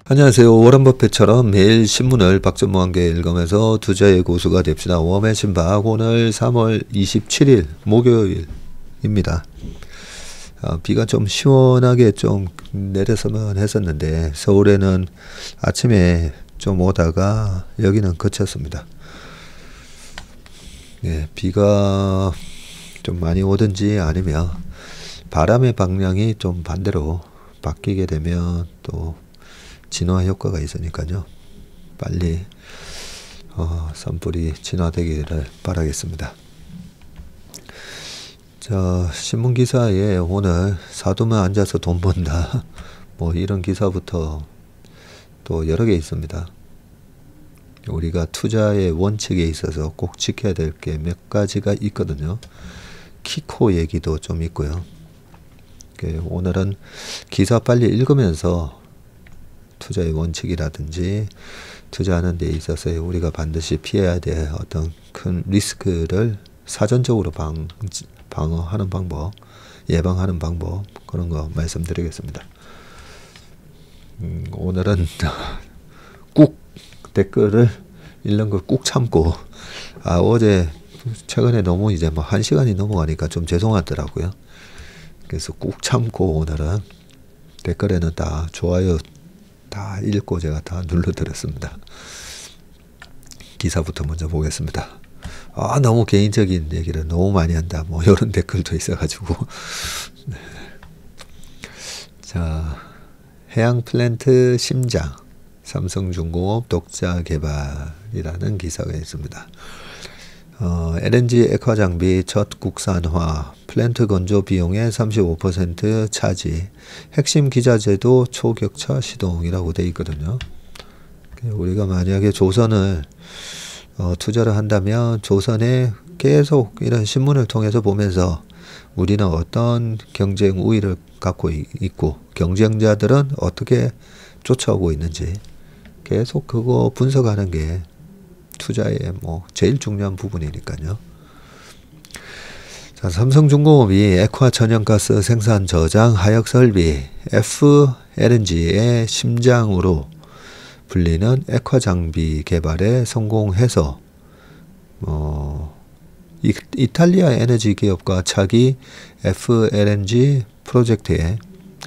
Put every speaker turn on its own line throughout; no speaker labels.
안녕하세요. 워런 버핏처럼 매일 신문을 박전무와 함께 읽으면서 투자의 고수가 됩시다. 웜의 신박 오늘 3월 27일 목요일입니다. 비가 좀 시원하게 좀 내렸으면 했었는데 서울에는 아침에 좀 오다가 여기는 그쳤습니다. 예, 비가 좀 많이 오든지 아니면 바람의 방향이 좀 반대로 바뀌게 되면 또 진화 효과가 있으니까요. 빨리 산불이 진화되기를 바라겠습니다. 자, 신문기사에 오늘 사두면 앉아서 돈 번다 뭐 이런 기사부터 또 여러 개 있습니다. 우리가 투자의 원칙에 있어서 꼭 지켜야 될 게 몇 가지가 있거든요. 키코 얘기도 좀 있고요. 오늘은 기사 빨리 읽으면서 투자의 원칙이라든지 투자하는 데 있어서 우리가 반드시 피해야 될 어떤 큰 리스크를 사전적으로 방어하는 방법, 예방하는 방법, 그런 거 말씀드리겠습니다. 오늘은 꾹 댓글을 읽는 걸 꾹 참고 어제 최근에 너무 이제 뭐 1시간이 넘어가니까 좀 죄송하더라고요. 그래서 꾹 참고 오늘은 댓글에는 다 좋아요 다 읽고 제가 다 눌러드렸습니다. 기사부터 먼저 보겠습니다. 너무 개인적인 얘기를 너무 많이 한다. 뭐 이런 댓글도 있어가지고 네. 자, 해양 플랜트 심장 삼성중공업 독자 개발이라는 기사가 있습니다. LNG 액화 장비 첫 국산화, 플랜트 건조 비용의 35% 차지, 핵심 기자재도 초격차 시동이라고 되어 있거든요. 우리가 만약에 조선을 투자를 한다면 조선에 계속 이런 신문을 통해서 보면서 우리는 어떤 경쟁 우위를 갖고 있고 경쟁자들은 어떻게 쫓아오고 있는지 계속 그거 분석하는 게 투자의 뭐 제일 중요한 부분이니까요. 자, 삼성중공업이 액화 천연가스 생산 저장 하역 설비 FLNG의 심장으로 불리는 액화 장비 개발에 성공해서 이탈리아 에너지 기업과 차기 FLNG 프로젝트에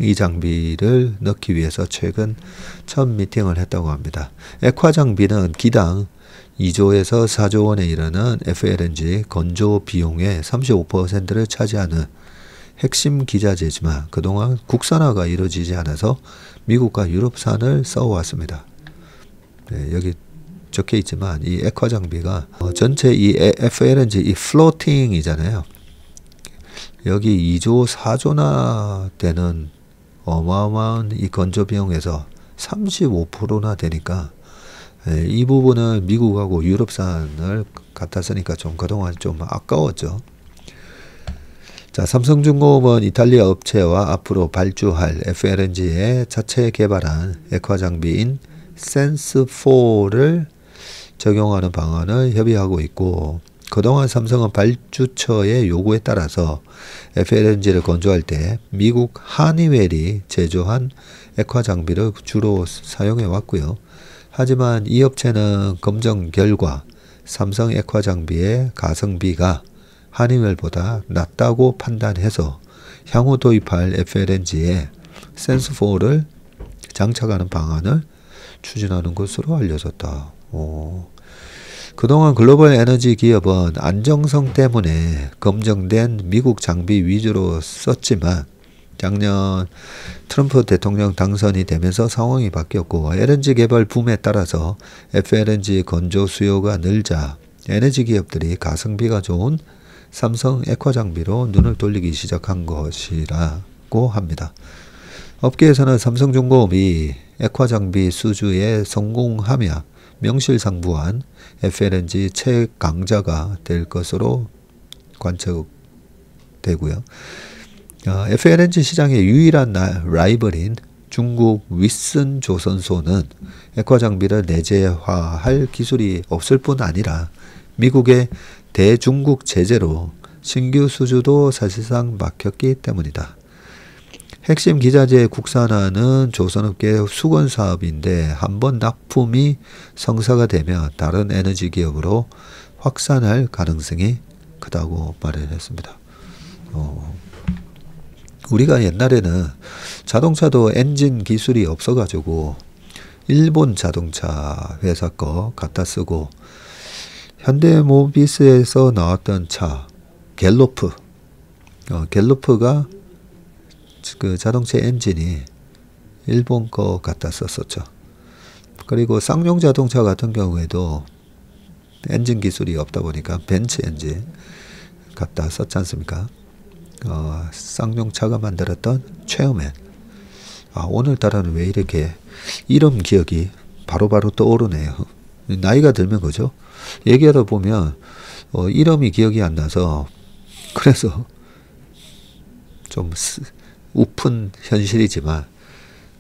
이 장비를 넣기 위해서 최근 첫 미팅을 했다고 합니다. 액화 장비는 기당 2조에서 4조 원에 이르는 FLNG 건조 비용의 35%를 차지하는 핵심 기자재지만 그동안 국산화가 이루어지지 않아서 미국과 유럽산을 써왔습니다. 네, 여기 적혀 있지만 이 액화 장비가 전체 이 FLNG 이 플로팅이잖아요. 여기 2조 4조나 되는 어마어마한 이 건조 비용에서 35%나 되니까 이 부분은 미국하고 유럽산을 갖다 쓰니까 좀 그동안 좀 아까웠죠. 자, 삼성중공업은 이탈리아 업체와 앞으로 발주할 FLNG에 자체 개발한 액화 장비인 센스4를 적용하는 방안을 협의하고 있고, 그동안 삼성은 발주처의 요구에 따라서 FLNG를 건조할 때 미국 하니웰이 제조한 액화 장비를 주로 사용해 왔고요. 하지만 이 업체는 검증 결과 삼성 액화 장비의 가성비가 하니웰보다 낮다고 판단해서 향후 도입할 FLNG에 센스4를 장착하는 방안을 추진하는 것으로 알려졌다. 그동안 글로벌 에너지 기업은 안정성 때문에 검증된 미국 장비 위주로 썼지만 작년 트럼프 대통령 당선이 되면서 상황이 바뀌었고 LNG 개발 붐에 따라서 FLNG 건조 수요가 늘자 에너지 기업들이 가성비가 좋은 삼성 액화 장비로 눈을 돌리기 시작한 것이라고 합니다. 업계에서는 삼성중공업이 액화 장비 수주에 성공하며 명실상부한 FLNG 최강자가 될 것으로 관측되고요. FLNG 시장의 유일한 라이벌인 중국 윗슨 조선소는 액화 장비를 내재화할 기술이 없을 뿐 아니라 미국의 대중국 제재로 신규 수주도 사실상 막혔기 때문이다. 핵심 기자재 국산화는 조선업계의 수건 사업인데 한번 납품이 성사가 되면 다른 에너지 기업으로 확산할 가능성이 크다고 말을 했습니다. 우리가 옛날에는 자동차도 엔진 기술이 없어가지고 일본 자동차 회사 거 갖다 쓰고 현대모비스에서 나왔던 차 갤로프 갤로프가 그 자동차 엔진이 일본 거 갖다 썼었죠. 그리고 쌍용 자동차 같은 경우에도 엔진 기술이 없다 보니까 벤츠 엔진 갖다 썼지 않습니까? 쌍용차가 만들었던 체어맨. 오늘따라는 왜 이렇게 이름 기억이 바로바로 떠오르네요. 나이가 들면 그죠? 얘기하다 보면 이름이 기억이 안 나서 그래서 좀 우픈 현실이지만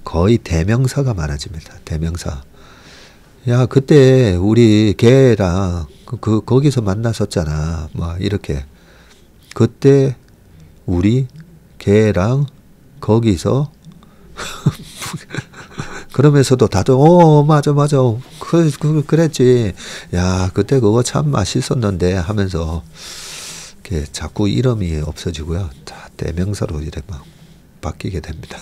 거의 대명사가 많아집니다. 대명사. 야, 그때 우리 걔랑 거기서 만났었잖아. 막 이렇게. 그때 우리 걔랑 거기서 그러면서도 다들 맞아 그랬지. 야, 그때 그거 참 맛있었는데 하면서 이렇게 자꾸 이름이 없어지고요. 다 대명사로 이렇게 막 바뀌게 됩니다.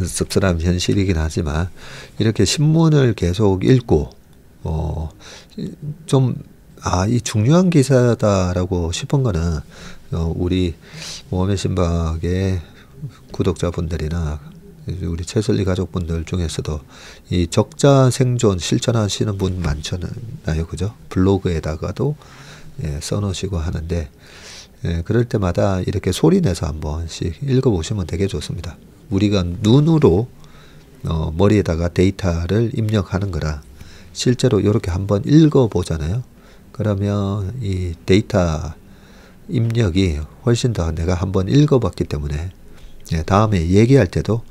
씁쓸한 현실이긴 하지만 이렇게 신문을 계속 읽고 이 중요한 기사다라고 싶은 거는 우리 모험의 신박의 구독자분들이나 우리 채슬리 가족분들 중에서도 이 적자 생존 실천하시는 분 많잖아요. 그죠? 블로그에다가도 써놓으시고 하는데 그럴 때마다 이렇게 소리내서 한 번씩 읽어보시면 되게 좋습니다. 우리가 눈으로 머리에다가 데이터를 입력하는 거라 실제로 이렇게 한번 읽어보잖아요. 그러면 이 데이터 입력이 훨씬 더 내가 한번 읽어봤기 때문에 다음에 얘기할 때도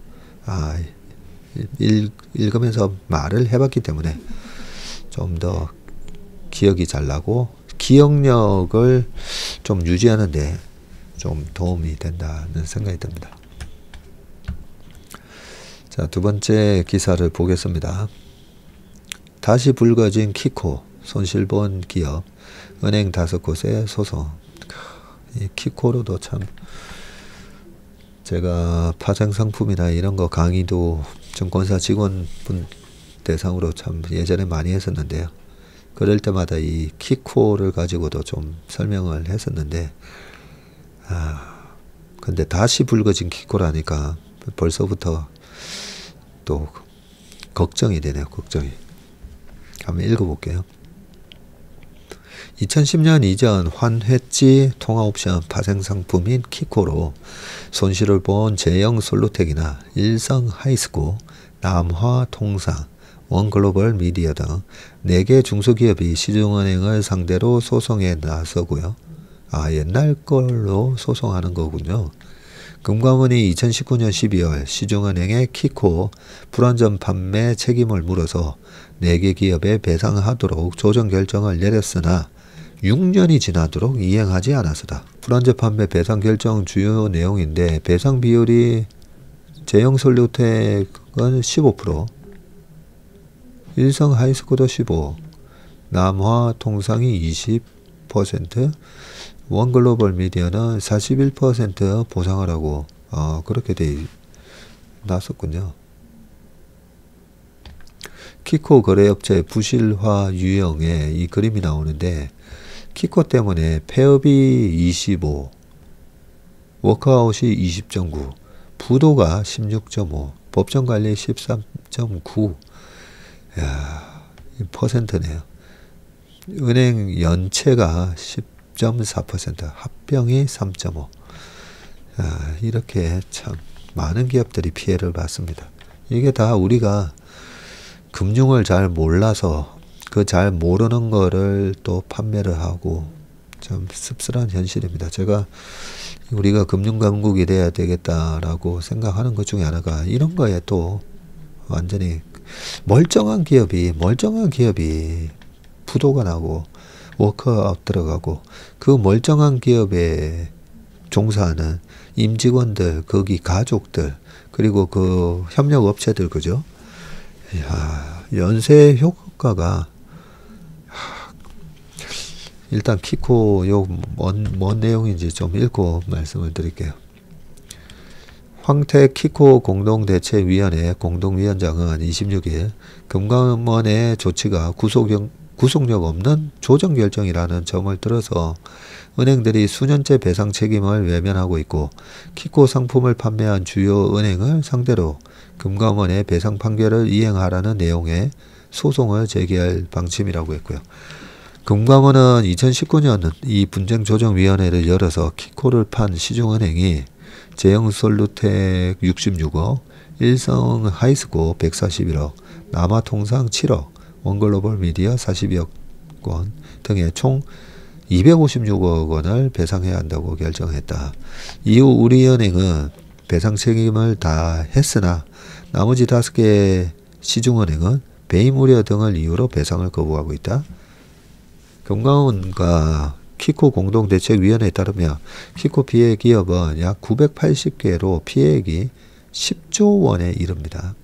읽으면서 말을 해봤기 때문에 좀 더 기억이 잘 나고 기억력을 좀 유지하는데 좀 도움이 된다는 생각이 듭니다. 자, 두 번째 기사를 보겠습니다. 다시 불거진 키코 손실본 기업 은행 5곳에 소송. 이 키코로도 참 제가 파생상품이나 이런 거 강의도 증권사 직원분 대상으로 참 예전에 많이 했었는데요. 그럴 때마다 이 키코를 가지고도 좀 설명을 했었는데 근데 다시 불거진 키코라니까 벌써부터 또 걱정이 되네요. 걱정이. 한번 읽어볼게요. 2010년 이전 환회지 통화옵션 파생상품인 키코로 손실을 본 제영 솔루텍이나 일성 하이스코, 남화통상, 원글로벌 미디어 등 4개 중소기업이 시중은행을 상대로 소송에 나서고요. 옛날 걸로 소송하는 거군요. 금감원이 2019년 12월 시중은행의 키코 불완전 판매 책임을 물어서 4개 기업에 배상하도록 조정 결정을 내렸으나 6년이 지나도록 이행하지 않았다. 불완전 판매 배상 결정 주요 내용인데 배상 비율이 제영솔루텍은 15%, 일성 하이스코도 15%, 남화통상이 20%, 원글로벌 미디어는 41% 보상하라고 그렇게 돼 놨었군요. 키코 거래업체 부실화 유형에 이 그림이 나오는데 키코 때문에 폐업이 25, 워크아웃이 20.9, 부도가 16.5, 법정관리 13.9. 야, 퍼센트네요. 은행 연체가 10.4%, 합병이 3.5. 이렇게 참 많은 기업들이 피해를 봤습니다. 이게 다 우리가 금융을 잘 몰라서 그 잘 모르는 거를 또 판매를 하고 참 씁쓸한 현실입니다. 제가 우리가 금융강국이 돼야 되겠다라고 생각하는 것 중에 하나가 이런 거에 또 완전히 멀쩡한 기업이 부도가 나고 워크아웃 들어가고 그 멀쩡한 기업의 종사하는 임직원들, 거기 가족들, 그리고 그 협력업체들, 그죠? 이야, 연쇄 효과가, 일단 키코 뭔 내용인지 좀 읽고 말씀을 드릴게요. 황태 키코 공동대책위원회 공동위원장은 26일 금감원의 조치가 구속력 없는 조정결정이라는 점을 들어서 은행들이 수년째 배상 책임을 외면하고 있고 키코 상품을 판매한 주요 은행을 상대로 금감원의 배상 판결을 이행하라는 내용의 소송을 제기할 방침이라고 했고요. 금감원은 2019년 이 분쟁조정위원회를 열어서 키코를 판 시중은행이 제형솔루텍 66억, 일성 하이스코 141억, 남아통상 7억, 원글로벌 미디어 42억 원 등의 총 256억 원을 배상해야 한다고 결정했다. 이후 우리은행은 배상 책임을 다했으나 나머지 5개 시중은행은 배임 우려 등을 이유로 배상을 거부하고 있다. 금감원과 키코 공동대책위원회에 따르면 키코 피해 기업은 약 980개로 피해액이 10조 원에 이릅니다.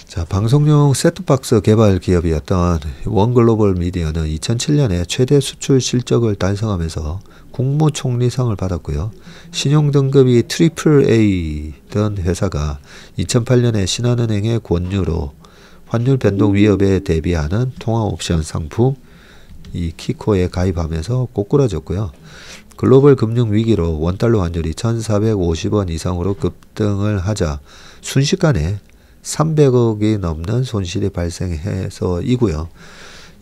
자, 방송용 셋톱박스 개발 기업이었던 원글로벌 미디어는 2007년에 최대 수출 실적을 달성하면서 국무총리상을 받았고요. 신용등급이 AAA던 회사가 2008년에 신한은행의 권유로 환율 변동 위협에 대비하는 통화옵션 상품 이 키코에 가입하면서 꼬꾸라졌고요. 글로벌 금융 위기로 원달러 환율이 1,450원 이상으로 급등을 하자 순식간에 300억이 넘는 손실이 발생해서이고요.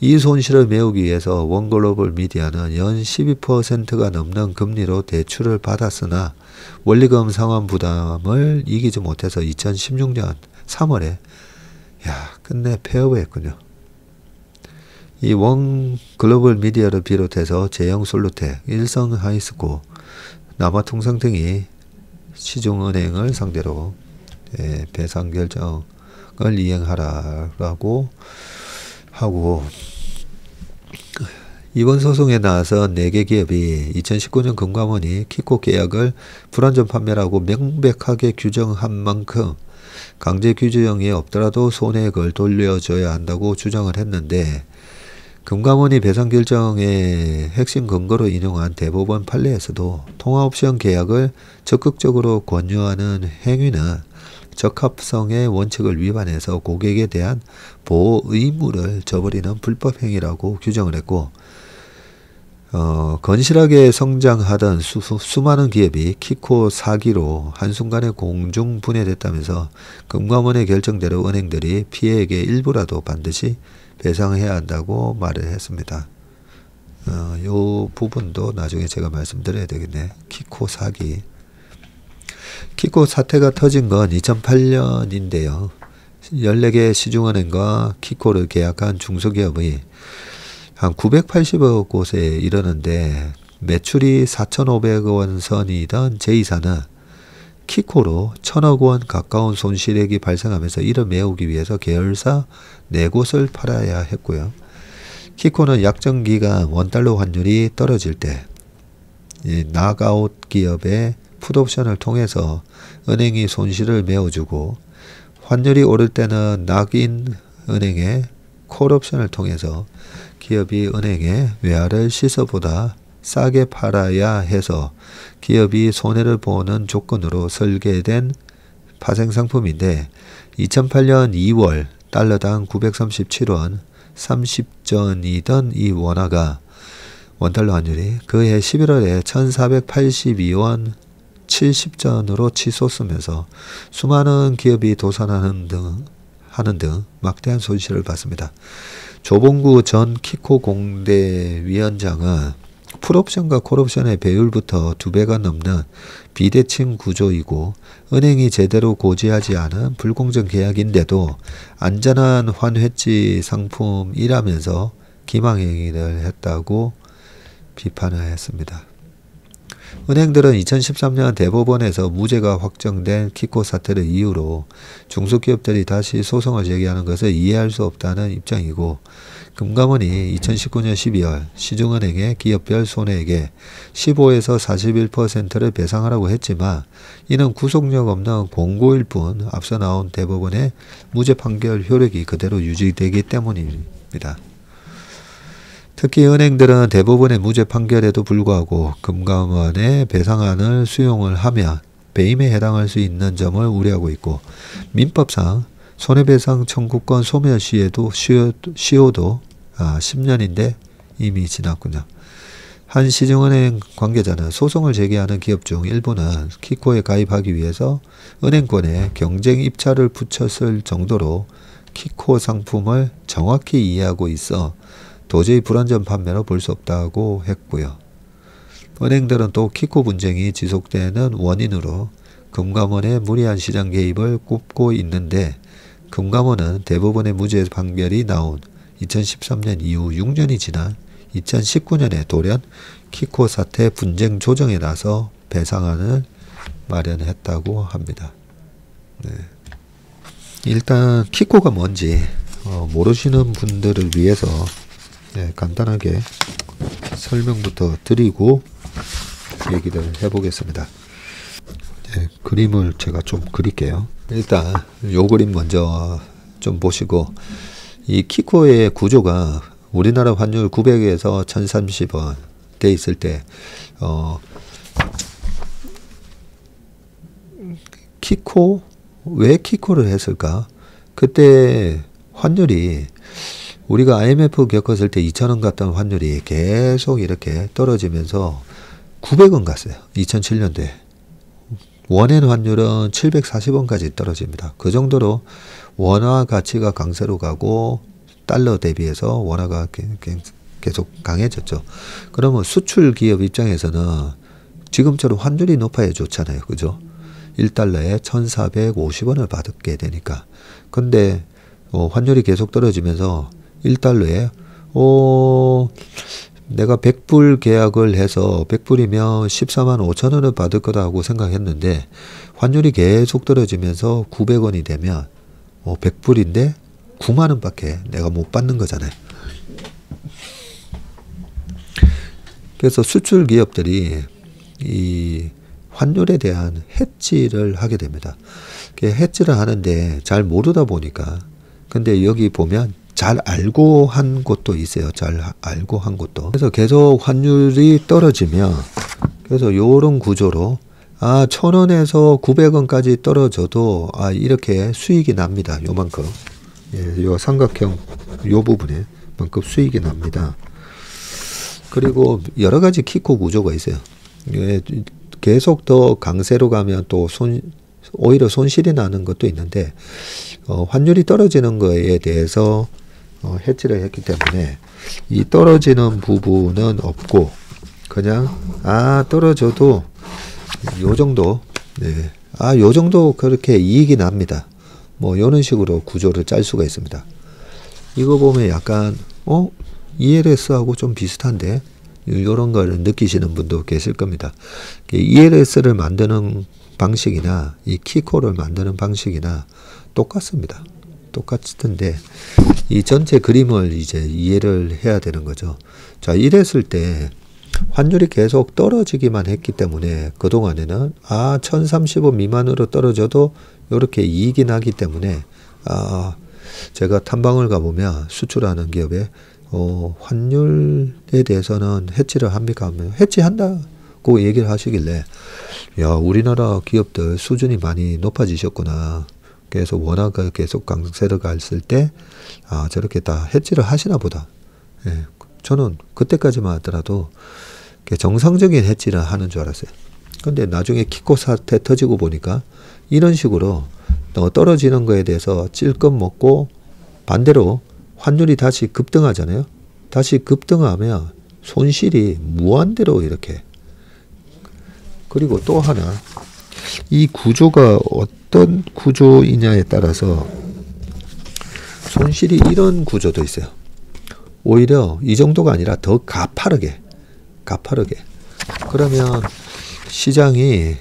이 손실을 메우기 위해서 원글로벌 미디어는 연 12%가 넘는 금리로 대출을 받았으나 원리금 상환 부담을 이기지 못해서 2016년 3월에 끝내 폐업했군요. 이 원글로벌 미디어를 비롯해서 제형솔루텍, 일성 하이스코, 남아통상 등이 시중은행을 상대로 배상 결정을 이행하라고 하고 이번 소송에 나선 4개 기업이 2019년 금감원이 키코 계약을 불완전 판매라고 명백하게 규정한 만큼 강제 규정이 없더라도 손해액을 돌려줘야 한다고 주장을 했는데 금감원이 배상 결정의 핵심 근거로 인용한 대법원 판례에서도 통화옵션 계약을 적극적으로 권유하는 행위는 적합성의 원칙을 위반해서 고객에 대한 보호 의무를 저버리는 불법 행위라고 규정을 했고 건실하게 성장하던 수많은 기업이 키코 사기로 한순간에 공중분해됐다면서 금감원의 결정대로 은행들이 피해액의 일부라도 반드시 배상해야 한다고 말을 했습니다. 요 부분도 나중에 제가 말씀드려야 되겠네. 키코 사기. 키코 사태가 터진 건 2008년인데요. 14개 시중은행과 키코를 계약한 중소기업의 한 980억 곳에 이르는데 매출이 4,500원 선이던 제2사는 키코로 1,000억 원 가까운 손실액이 발생하면서 이를 메우기 위해서 계열사 4곳을 팔아야 했고요. 키코는 약정기간 원달러 환율이 떨어질 때 낙아웃 기업의 풋옵션을 통해서 은행이 손실을 메워주고 환율이 오를 때는 낙인 은행의 콜옵션을 통해서 기업이 은행에 외화를 시세보다 싸게 팔아야 해서 기업이 손해를 보는 조건으로 설계된 파생상품인데 2008년 2월 달러당 937원 30전이던 이 원화가 원달러 환율이 그해 11월에 1482원 70전으로 치솟으면서 수많은 기업이 도산하는 등 막대한 손실을 봤습니다. 조봉구 전 키코 공대위원장은 풋옵션과 콜옵션의 배율부터 2배가 넘는 비대칭 구조이고 은행이 제대로 고지하지 않은 불공정 계약인데도 안전한 환회지 상품이라면서 기망행위를 했다고 비판을 했습니다. 은행들은 2013년 대법원에서 무죄가 확정된 키코 사태를 이유로 중소기업들이 다시 소송을 제기하는 것을 이해할 수 없다는 입장이고, 금감원이 2019년 12월 시중은행의 기업별 손해액의 15에서 41%를 배상하라고 했지만 이는 구속력 없는 공고일 뿐 앞서 나온 대법원의 무죄 판결 효력이 그대로 유지되기 때문입니다. 특히 은행들은 대법원의 무죄 판결에도 불구하고 금감원의 배상안을 수용을 하면 배임에 해당할 수 있는 점을 우려하고 있고, 민법상 손해배상 청구권 소멸 시효도 10년인데 이미 지났군요. 한 시중은행 관계자는 소송을 제기하는 기업 중 일부는 키코에 가입하기 위해서 은행권에 경쟁 입찰을 붙였을 정도로 키코 상품을 정확히 이해하고 있어 도저히 불완전 판매로 볼 수 없다고 했고요. 은행들은 또 키코 분쟁이 지속되는 원인으로 금감원의 무리한 시장 개입을 꼽고 있는데, 금감원은 대법원의 무죄 판결이 나온 2013년 이후 6년이 지난 2019년에 돌연 키코 사태 분쟁 조정에 나서 배상안을 마련했다고 합니다. 네. 일단 키코가 뭔지 모르시는 분들을 위해서 간단하게 설명부터 드리고 얘기를 해보겠습니다. 그림을 제가 좀 그릴게요. 일단 요 그림 먼저 좀 보시고, 이 키코의 구조가 우리나라 환율 900에서 1030원 돼 있을 때 키코, 왜 키코를 했을까? 그때 환율이 우리가 IMF 겪었을 때 2,000원 갔던 환율이 계속 이렇게 떨어지면서 900원 갔어요. 2007년도에. 원엔 환율은 740원까지 떨어집니다. 그 정도로 원화 가치가 강세로 가고 달러 대비해서 원화가 계속 강해졌죠. 그러면 수출 기업 입장에서는 지금처럼 환율이 높아야 좋잖아요. 그죠? 1달러에 1,450원을 받게 되니까. 근데 환율이 계속 떨어지면서 1달러에 내가 100불 계약을 해서 100불이면 14만 5천 원을 받을 거라고 생각했는데 환율이 계속 떨어지면서 900원이 되면 100불인데 9만 원밖에 내가 못 받는 거잖아요. 그래서 수출 기업들이 이 환율에 대한 해지를 하게 됩니다. 해지를 하는데 잘 모르다 보니까, 근데 여기 보면 잘 알고 한 곳도 있어요. 잘 알고 한 곳도. 그래서 계속 환율이 떨어지면, 그래서 요런 구조로 1,000원에서 900원까지 떨어져도 이렇게 수익이 납니다. 요만큼. 요 삼각형 요 부분에 만큼 수익이 납니다. 그리고 여러 가지 키코 구조가 있어요. 계속 더 강세로 가면 또 오히려 손실이 나는 것도 있는데, 환율이 떨어지는 거에 대해서 해지를 했기 때문에 이 떨어지는 부분은 없고, 그냥 떨어져도 요 정도, 요 정도 그렇게 이익이 납니다. 뭐 이런 식으로 구조를 짤 수가 있습니다. 이거 보면 약간 ELS하고 좀 비슷한데, 이런 걸 느끼시는 분도 계실 겁니다. ELS를 만드는 방식이나 이 키코를 만드는 방식이나 똑같습니다. 똑같은데 이 전체 그림을 이제 이해를 해야 되는 거죠. 자, 이랬을 때 환율이 계속 떨어지기만 했기 때문에 그동안에는 1030원 미만으로 떨어져도 이렇게 이익이 나기 때문에 제가 탐방을 가보면 수출하는 기업에 환율에 대해서는 해지를 합니까 하면 해지한다고 얘기를 하시길래, 야, 우리나라 기업들 수준이 많이 높아지셨구나. 그래서 원화가 계속 강세로 갔을 때 저렇게 다 해지를 하시나 보다. 저는 그때까지만 하더라도 정상적인 해지를 하는 줄 알았어요. 근데 나중에 키코 사태 터지고 보니까 이런 식으로 떨어지는 거에 대해서 찔끔 먹고, 반대로 환율이 다시 급등하잖아요. 다시 급등하면 손실이 무한대로 이렇게. 그리고 또 하나, 이 구조가 어떤 구조이냐에 따라서 손실이 이런 구조도 있어요. 오히려 이 정도가 아니라 더 가파르게. 그러면 시장이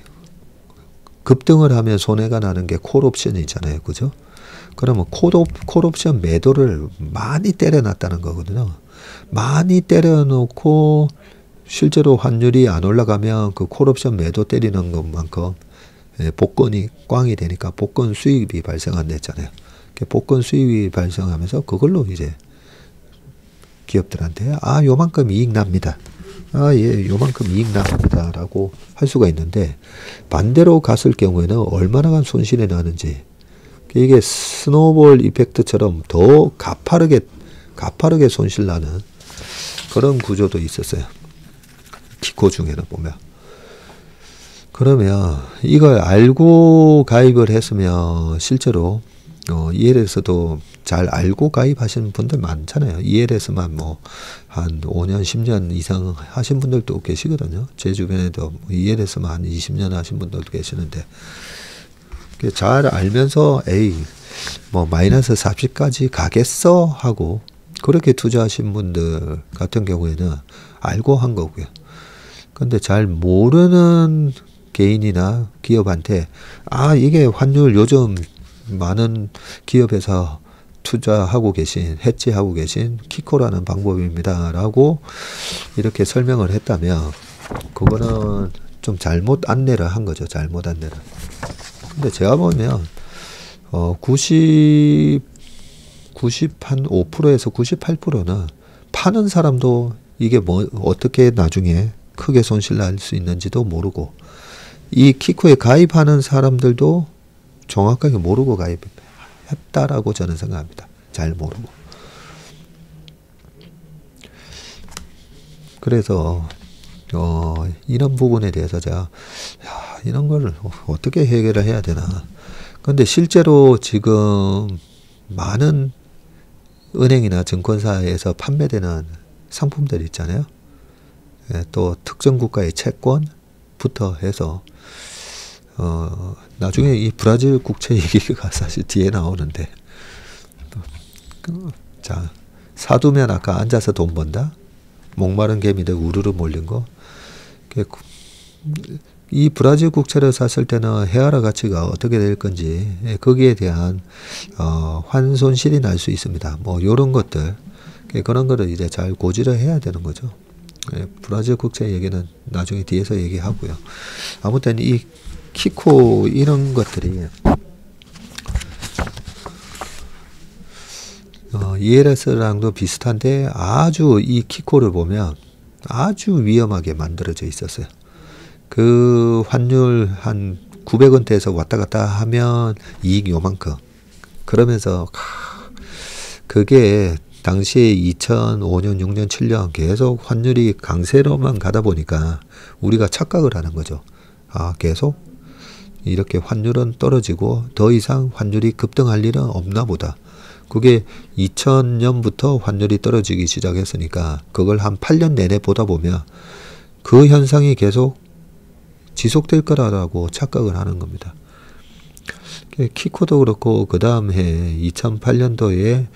급등을 하면 손해가 나는 게 콜옵션이 있잖아요. 그죠? 그러면 콜옵션 매도를 많이 때려놨다는 거거든요. 많이 때려놓고 실제로 환율이 안 올라가면 그 콜옵션 매도 때리는 것만큼 복권이 꽝이 되니까 복권 수익이 발생한다 했잖아요. 복권 수익이 발생하면서 그걸로 이제 기업들한테 요만큼 이익 납니다. 예, 요만큼 이익 납니다. 라고 할 수가 있는데 반대로 갔을 경우에는 얼마나 손실이 나는지 이게 스노우볼 이펙트처럼 더 가파르게 손실 나는 그런 구조도 있었어요. 키코 중에는 보면. 그러면 이걸 알고 가입을 했으면 실제로 EL에서도 잘 알고 가입하시는 분들 많잖아요. EL에서만 뭐 한 5년, 10년 이상 하신 분들도 계시거든요. 제 주변에도 EL에서만 한 20년 하신 분들도 계시는데 잘 알면서 뭐 마이너스 40까지 가겠어 하고 그렇게 투자하신 분들 같은 경우에는 알고 한 거고요. 근데 잘 모르는 개인이나 기업한테 이게 환율 요즘 많은 기업에서 투자하고 계신, 해지하고 계신 키코라는 방법입니다. 라고 이렇게 설명을 했다면 그거는 좀 잘못 안내를 한 거죠. 잘못 안내를. 근데 제가 보면 95%에서 98%는 파는 사람도 이게 뭐 어떻게 나중에 크게 손실 날 수 있는지도 모르고 이 키코에 가입하는 사람들도 정확하게 모르고 가입했다라고 저는 생각합니다. 잘 모르고. 그래서 이런 부분에 대해서 제가 이런 걸 어떻게 해결을 해야 되나. 근데 실제로 지금 많은 은행이나 증권사에서 판매되는 상품들 있잖아요. 또 특정 국가의 채권부터 해서 나중에 이 브라질 국채 얘기가 사실 뒤에 나오는데 자, 사두면 아까 앉아서 돈 번다? 목마른 개미들 우르르 몰린 거. 이 브라질 국채를 샀을 때는 헤아라 가치가 어떻게 될 건지 거기에 대한 환손실이 날 수 있습니다. 뭐 요런 것들 그런 거를 이제 잘 고지를 해야 되는 거죠. 브라질 국채 얘기는 나중에 뒤에서 얘기하고요. 아무튼 이 키코 이런 것들이 ELS랑도 비슷한데 아주 이 키코를 보면 아주 위험하게 만들어져 있었어요. 그 환율 한 900원대에서 왔다 갔다 하면 이익 요만큼. 그러면서 그게 당시에 2005년, 6년, 7년 계속 환율이 강세로만 가다 보니까 우리가 착각을 하는 거죠. 계속 이렇게 환율은 떨어지고 더 이상 환율이 급등할 일은 없나 보다. 그게 2000년부터 환율이 떨어지기 시작했으니까 그걸 한 8년 내내 보다 보면 그 현상이 계속 지속될 거라고 착각을 하는 겁니다. 키코도 그렇고 그 다음 해 2008년도에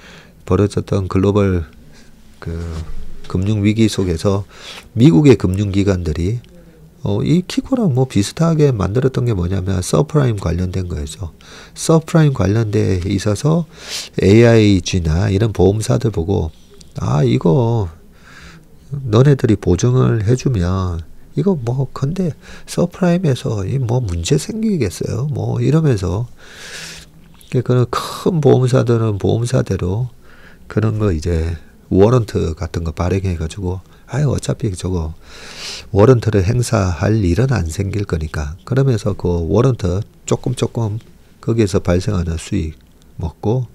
벌어졌던 글로벌 금융위기 속에서 미국의 금융기관들이 이 키코랑 뭐 비슷하게 만들었던 게 뭐냐면 서프라임 관련된 거였죠. 서프라임 관련돼 있어서 AIG나 이런 보험사들 보고 이거 너네들이 보증을 해주면 이거 뭐 근데 서프라임에서 뭐 문제 생기겠어요. 뭐 이러면서 그런 큰 보험사들은 보험사대로 그런 거 이제 워런트 같은 거 발행해 가지고 어차피 저거 워런트를 행사할 일은 안 생길 거니까 그러면서 그 워런트 조금 거기에서 발생하는 수익 먹고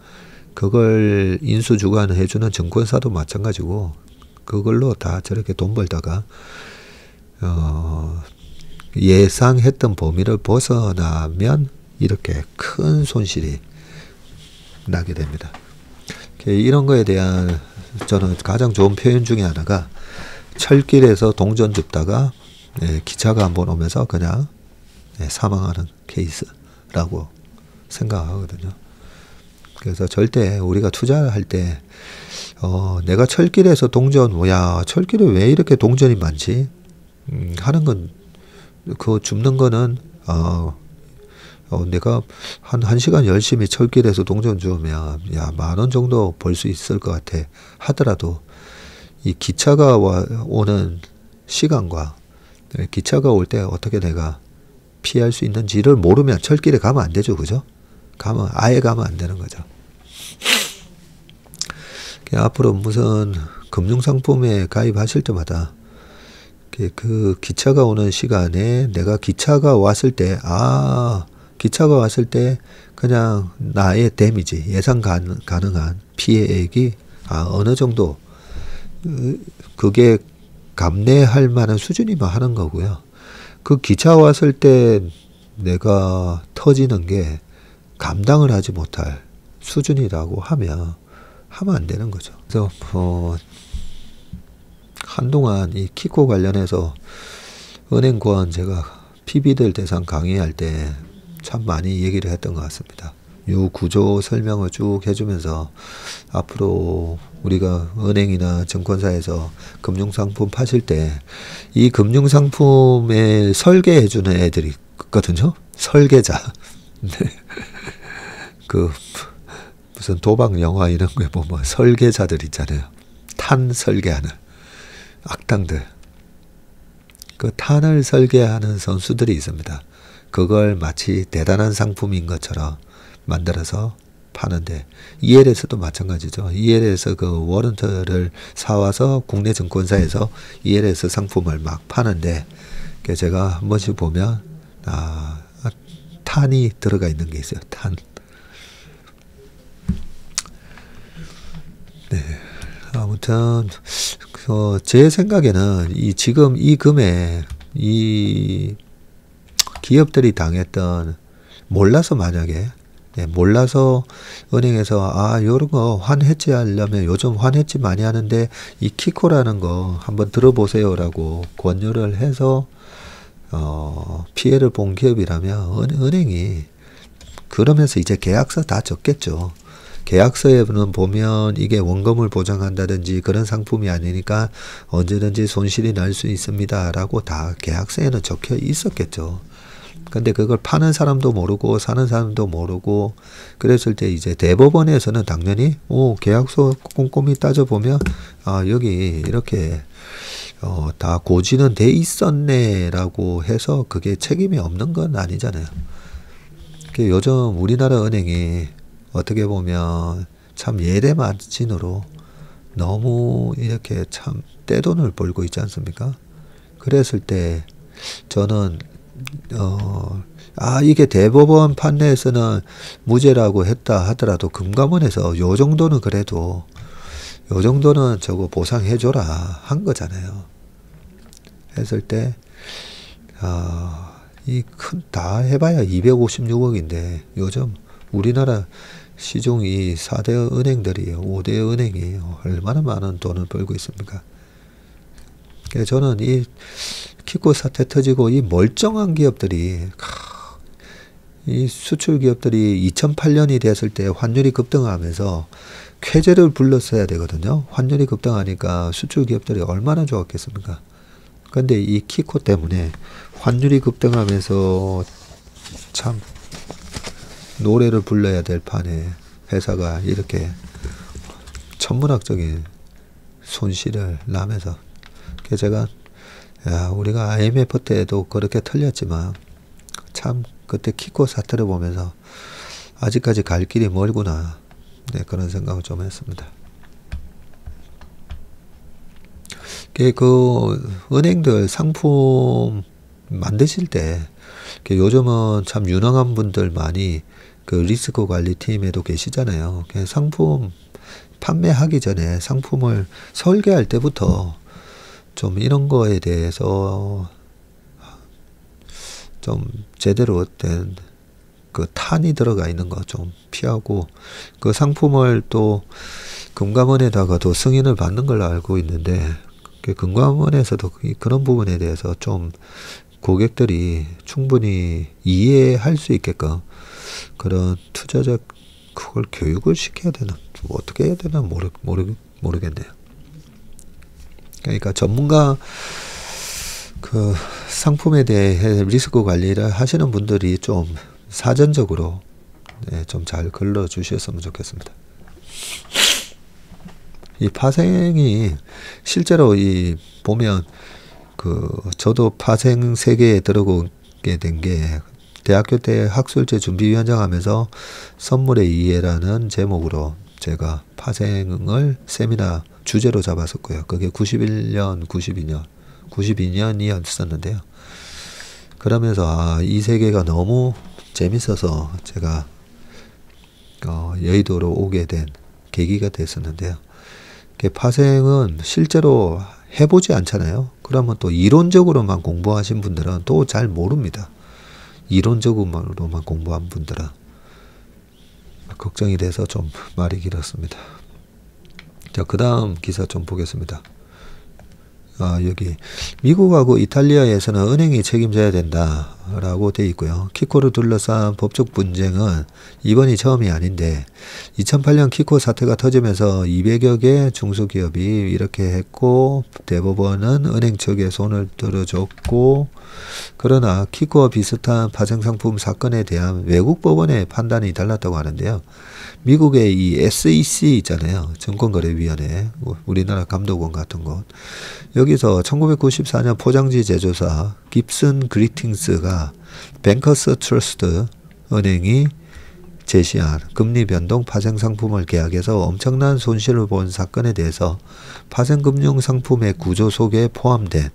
그걸 인수주관 해주는 증권사도 마찬가지고 그걸로 다 저렇게 돈 벌다가 예상했던 범위를 벗어나면 이렇게 큰 손실이 나게 됩니다. 이런 거에 대한 저는 가장 좋은 표현 중에 하나가 철길에서 동전 줍다가 기차가 한번 오면서 그냥 사망하는 케이스라고 생각하거든요. 그래서 절대 우리가 투자할 때 내가 철길에서 동전 철길에 왜 이렇게 동전이 많지? 하는 건 그 줍는 거는 내가 한 1시간 열심히 철길에서 동전 주면 야 10,000원 정도 벌 수 있을 것 같아 하더라도 이 기차가 오는 시간과 기차가 올 때 어떻게 내가 피할 수 있는지를 모르면 철길에 가면 안 되죠. 그죠? 아예 가면 안 되는 거죠. 앞으로 무슨 금융상품에 가입하실 때마다 그 기차가 오는 시간에 내가 기차가 왔을 때 그냥 나의 데미지, 예상 가능한 피해액이 어느 정도 그게 감내할 만한 수준이면 하는 거고요. 그 기차 왔을 때 내가 터지는 게 감당을 하지 못할 수준이라고 하면 안 되는 거죠. 그래서 한동안 이 키코 관련해서 은행권 제가 PB들 대상 강의할 때 참 많이 얘기를 했던 것 같습니다. 요 구조 설명을 쭉 해주면서 앞으로 우리가 은행이나 증권사에서 금융상품 파실 때 이 금융상품에 설계해주는 애들이 있거든요. 설계자. 그 무슨 도박 영화 이런 거에 보면 설계자들 있잖아요. 탄 설계하는 악당들. 그 탄을 설계하는 선수들이 있습니다. 그걸 마치 대단한 상품인 것처럼 만들어서 파는데 ELS도 마찬가지죠. ELS 그 워런트를 사와서 국내 증권사에서 ELS 상품을 막 파는데 제가 한 번씩 보면 탄이 들어가 있는 게 있어요. 탄. 네. 아무튼 제 생각에는 지금 이 금액 이 기업들이 당했던 몰라서 만약에 몰라서 은행에서 요런 거 환해지 하려면 요즘 환해지 많이 하는데 이 키코라는 거 한번 들어보세요라고 권유를 해서 피해를 본 기업이라면 은행이 그러면서 이제 계약서 다 적겠죠. 계약서에는 보면 이게 원금을 보장한다든지 그런 상품이 아니니까 언제든지 손실이 날 수 있습니다 라고 다 계약서에는 적혀 있었겠죠. 근데 그걸 파는 사람도 모르고 사는 사람도 모르고 그랬을 때 이제 대법원에서는 당연히 계약서 꼼꼼히 따져보면 여기 이렇게 다 고지는 돼 있었네 라고 해서 그게 책임이 없는 건 아니잖아요. 요즘 우리나라 은행이 어떻게 보면 참 예대마진으로 너무 이렇게 참 떼돈을 벌고 있지 않습니까? 그랬을 때 저는 이게 대법원 판례에서는 무죄라고 했다 하더라도 금감원에서 요 정도는 그래도 요 정도는 저거 보상해줘라 한 거잖아요. 했을 때 다 해봐야 256억인데 요즘 우리나라 시중 이 4대 은행들이 5대 은행이 얼마나 많은 돈을 벌고 있습니까? 저는 이 키코 사태 터지고 이 멀쩡한 기업들이 이 수출 기업들이 2008년이 됐을 때 환율이 급등하면서 쾌재를 불렀어야 되거든요. 환율이 급등하니까 수출 기업들이 얼마나 좋았겠습니까? 근데 이 키코 때문에 환율이 급등하면서 참 노래를 불러야 될 판에 회사가 이렇게 천문학적인 손실을 나면서 제가 우리가 IMF 때도 그렇게 틀렸지만 참 그때 키코 사태를 보면서 아직까지 갈 길이 멀구나 그런 생각을 좀 했습니다. 그 은행들 상품 만드실 때 요즘은 참 유능한 분들 많이 그 리스크 관리 팀에도 계시잖아요. 상품 판매하기 전에 상품을 설계할 때부터 좀 이런 거에 대해서 좀 제대로 된 그 탄이 들어가 있는 거 좀 피하고 그 상품을 또 금감원에다가도 승인을 받는 걸로 알고 있는데 금감원에서도 그런 부분에 대해서 좀 고객들이 충분히 이해할 수 있게끔 그런 투자적 그걸 교육을 시켜야 되나 어떻게 해야 되나 모르겠네요. 그러니까 전문가 그 상품에 대해 리스크 관리를 하시는 분들이 좀 사전적으로 네, 좀 잘 걸러 주셨으면 좋겠습니다. 이 파생이 실제로 이 보면 그 저도 파생 세계에 들어오게 된 게 대학교 때 학술제 준비위원장 하면서 선물의 이해라는 제목으로 제가 파생을 세미나 주제로 잡았었고요. 그게 91년, 92년이었었는데요. 그러면서 이 세계가 너무 재밌어서 제가 여의도로 오게 된 계기가 됐었는데요. 파생은 실제로 해보지 않잖아요. 그러면 또 이론적으로만 공부하신 분들은 또 잘 모릅니다. 이론적으로만 공부한 분들은 걱정이 돼서 좀 말이 길었습니다. 자, 그 다음 기사 좀 보겠습니다. 여기 미국하고 이탈리아에서는 은행이 책임져야 된다라고 되어 있고요. 키코를 둘러싼 법적 분쟁은 이번이 처음이 아닌데 2008년 키코 사태가 터지면서 200여 개 중소기업이 이렇게 했고 대법원은 은행 측에 손을 들어줬고 그러나 키코와 비슷한 파생상품 사건에 대한 외국 법원의 판단이 달랐다고 하는데요. 미국의 이 SEC 있잖아요. 증권거래위원회, 우리나라 감독원 같은 곳. 여기서 1994년 포장지 제조사 깁슨 그리팅스가 뱅커스 트러스트 은행이 제시한 금리 변동 파생 상품을 계약해서 엄청난 손실을 본 사건에 대해서 파생 금융 상품의 구조 속에 포함된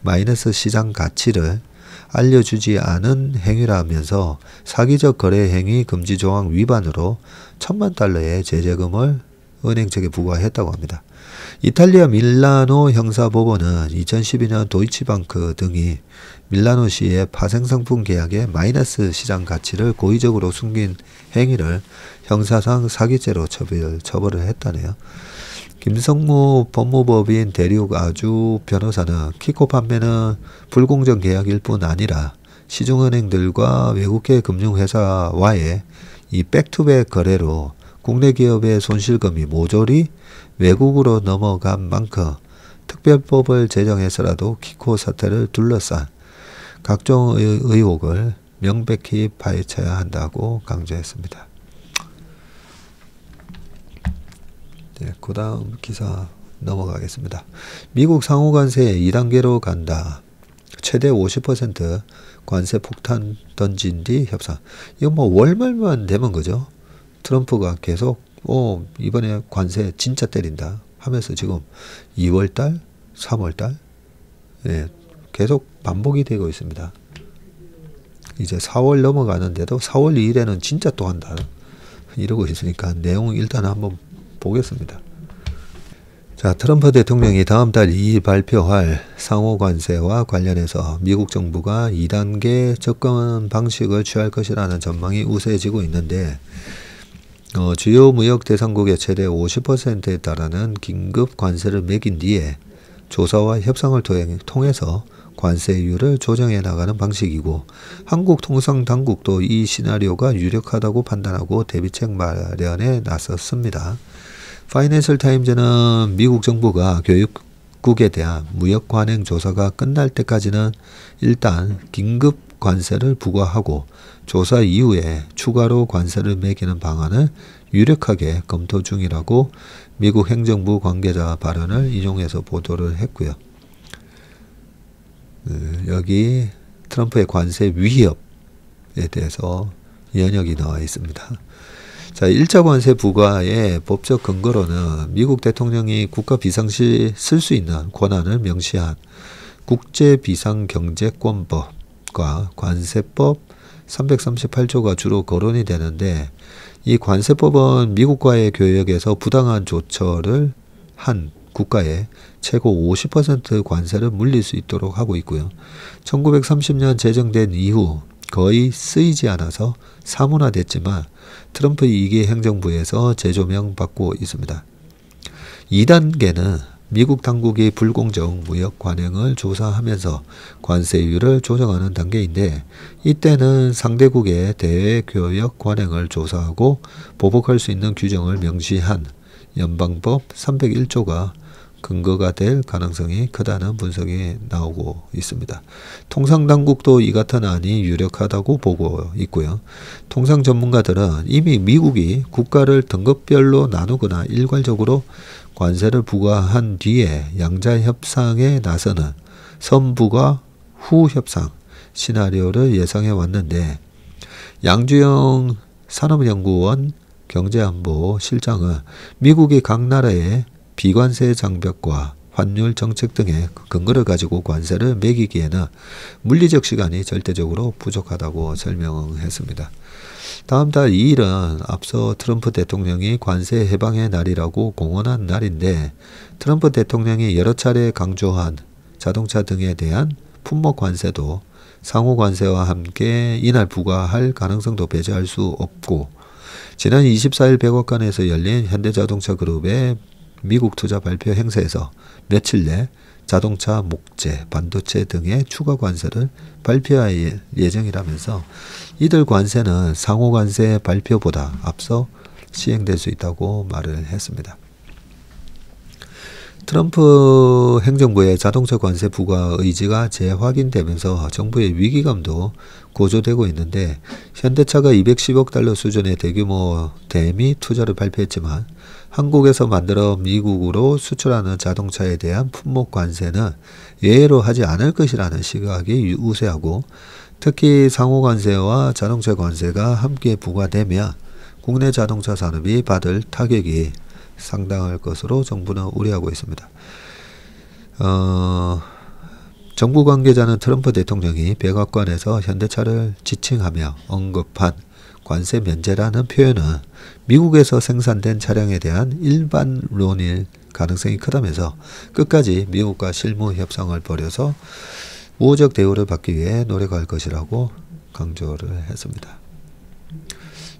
마이너스 시장 가치를 알려주지 않은 행위라면서 사기적 거래 행위 금지 조항 위반으로 $10,000,000의 제재금을 은행 측에 부과했다고 합니다. 이탈리아 밀라노 형사법원은 2012년 도이치방크 등이 밀라노시의 파생상품 계약의 마이너스 시장 가치를 고의적으로 숨긴 행위를 형사상 사기죄로 처벌을 했다네요. 김성무 법무법인 대륙 아주 변호사는 키코 판매는 불공정 계약일 뿐 아니라 시중은행들과 외국계 금융회사와의 이 백투백 거래로 국내 기업의 손실금이 모조리 외국으로 넘어간 만큼 특별법을 제정해서라도 키코 사태를 둘러싼 각종 의혹을 명백히 파헤쳐야 한다고 강조했습니다. 네, 그 다음 기사 넘어가겠습니다. 미국 상호관세 2단계로 간다. 최대 50% 관세 폭탄 던진 뒤 협상. 이거 뭐 월말만 되면 그죠? 트럼프가 계속 이번에 관세 진짜 때린다 하면서 지금 2월달, 3월달 예, 계속 반복이 되고 있습니다. 이제 4월 넘어가는데도 4월 2일에는 진짜 또 한다 이러고 있으니까 내용 일단 한번 보겠습니다. 자, 트럼프 대통령이 다음 달 2일 발표할 상호관세와 관련해서 미국 정부가 2단계 접근 방식을 취할 것이라는 전망이 우세해지고 있는데 주요 무역 대상국의 최대 50%에 달하는 긴급 관세를 매긴 뒤에 조사와 협상을 통해서 관세율을 조정해 나가는 방식이고 한국통상당국도 이 시나리오가 유력하다고 판단하고 대비책 마련에 나섰습니다. 파이낸셜 타임즈는 미국 정부가 교육국에 대한 무역 관행 조사가 끝날 때까지는 일단 긴급 관세를 부과하고 조사 이후에 추가로 관세를 매기는 방안을 유력하게 검토 중이라고 미국 행정부 관계자 발언을 인용해서 보도를 했고요. 여기 트럼프의 관세 위협에 대해서 연역이 나와 있습니다. 자, 1차 관세 부과의 법적 근거로는 미국 대통령이 국가 비상시 쓸 수 있는 권한을 명시한 국제비상경제권법과 관세법 338조가 주로 거론이 되는데 이 관세법은 미국과의 교역에서 부당한 조처를 한 국가에 최고 50% 관세를 물릴 수 있도록 하고 있고요. 1930년 제정된 이후 거의 쓰이지 않아서 사문화됐지만 트럼프 2기 행정부에서 재조명 받고 있습니다. 2단계는 미국 당국이 불공정 무역 관행을 조사하면서 관세율을 조정하는 단계인데 이때는 상대국의 대외 교역 관행을 조사하고 보복할 수 있는 규정을 명시한 연방법 301조가 근거가 될 가능성이 크다는 분석이 나오고 있습니다. 통상당국도 이 같은 안이 유력하다고 보고 있고요. 통상 전문가들은 이미 미국이 국가를 등급별로 나누거나 일괄적으로 관세를 부과한 뒤에 양자 협상에 나서는 선부가 후 협상 시나리오를 예상해 왔는데, 양주영 산업연구원 경제안보 실장은 미국이 각 나라의 비관세 장벽과 환율 정책 등의 근거를 가지고 관세를 매기기에는 물리적 시간이 절대적으로 부족하다고 설명했습니다. 다음 달 2일은 앞서 트럼프 대통령이 관세 해방의 날이라고 공언한 날인데, 트럼프 대통령이 여러 차례 강조한 자동차 등에 대한 품목 관세도 상호 관세와 함께 이날 부과할 가능성도 배제할 수 없고, 지난 24일 백악관에서 열린 현대자동차 그룹의 미국 투자 발표 행사에서 며칠 내 자동차, 목재, 반도체 등의 추가 관세를 발표할 예정이라면서 이들 관세는 상호 관세 발표보다 앞서 시행될 수 있다고 말을 했습니다. 트럼프 행정부의 자동차 관세 부과 의지가 재확인되면서 정부의 위기감도 고조되고 있는데, 현대차가 210억 달러 수준의 대규모 대미 투자를 발표했지만 한국에서 만들어 미국으로 수출하는 자동차에 대한 품목 관세는 예외로 하지 않을 것이라는 시각이 우세하고, 특히 상호 관세와 자동차 관세가 함께 부과되면 국내 자동차 산업이 받을 타격이 상당할 것으로 정부는 우려하고 있습니다. 정부 관계자는 트럼프 대통령이 백악관에서 현대차를 지칭하며 언급한 관세 면제라는 표현은 미국에서 생산된 차량에 대한 일반론일 가능성이 크다면서 끝까지 미국과 실무 협상을 벌여서 우호적 대우를 받기 위해 노력할 것이라고 강조를 했습니다.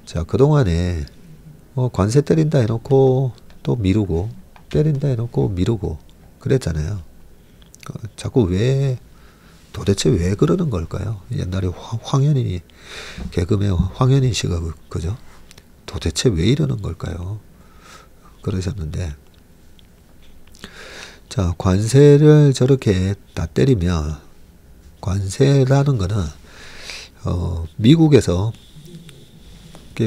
자, 그동안에 관세 때린다 해놓고 또 미루고, 때린다 해놓고 미루고 그랬잖아요. 자꾸 도대체 왜 그러는 걸까요? 옛날에 황현희, 개그맨 황현희 씨가 그죠? 도대체 왜 이러는 걸까요? 그러셨는데, 자, 관세를 저렇게 다 때리면, 관세라는 거는 미국에서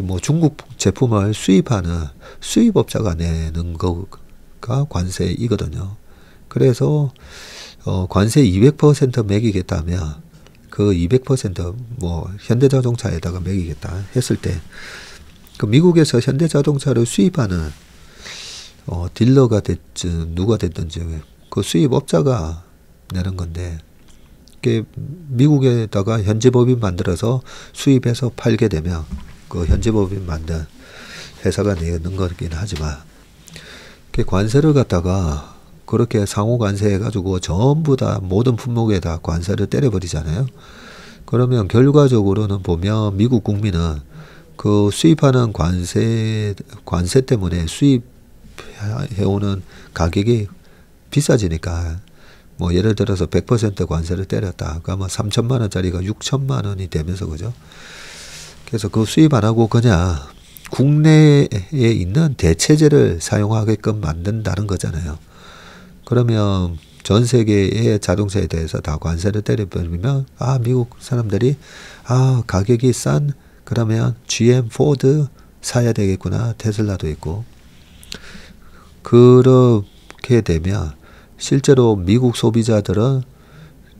뭐 중국 제품을 수입하는 수입업자가 내는 거가 관세이거든요. 그래서 관세 200% 매기겠다면 그 200% 뭐 현대자동차에다가 매기겠다 했을 때, 그 미국에서 현대자동차를 수입하는 딜러가 됐든 누가 됐든지 그 수입업자가 내는 건데, 그게 미국에다가 현지법인 만들어서 수입해서 팔게 되면 그 현지법인 만든 회사가 내는 거긴 하지만, 그 관세를 갖다가 그렇게 상호 관세 해가지고 전부 다 모든 품목에다 관세를 때려버리잖아요. 그러면 결과적으로는 보면 미국 국민은 그 수입하는 관세 때문에 수입해오는 가격이 비싸지니까, 뭐 예를 들어서 100% 관세를 때렸다. 그러면 3천만 원짜리가 6천만 원이 되면서, 그죠? 그래서 그 수입 안 하고 그냥 국내에 있는 대체재를 사용하게끔 만든다는 거잖아요. 그러면 전 세계의 자동차에 대해서 다 관세를 때려버리면, 미국 사람들이 가격이 싼, 그러면 GM, 포드 사야 되겠구나. 테슬라도 있고. 그렇게 되면 실제로 미국 소비자들은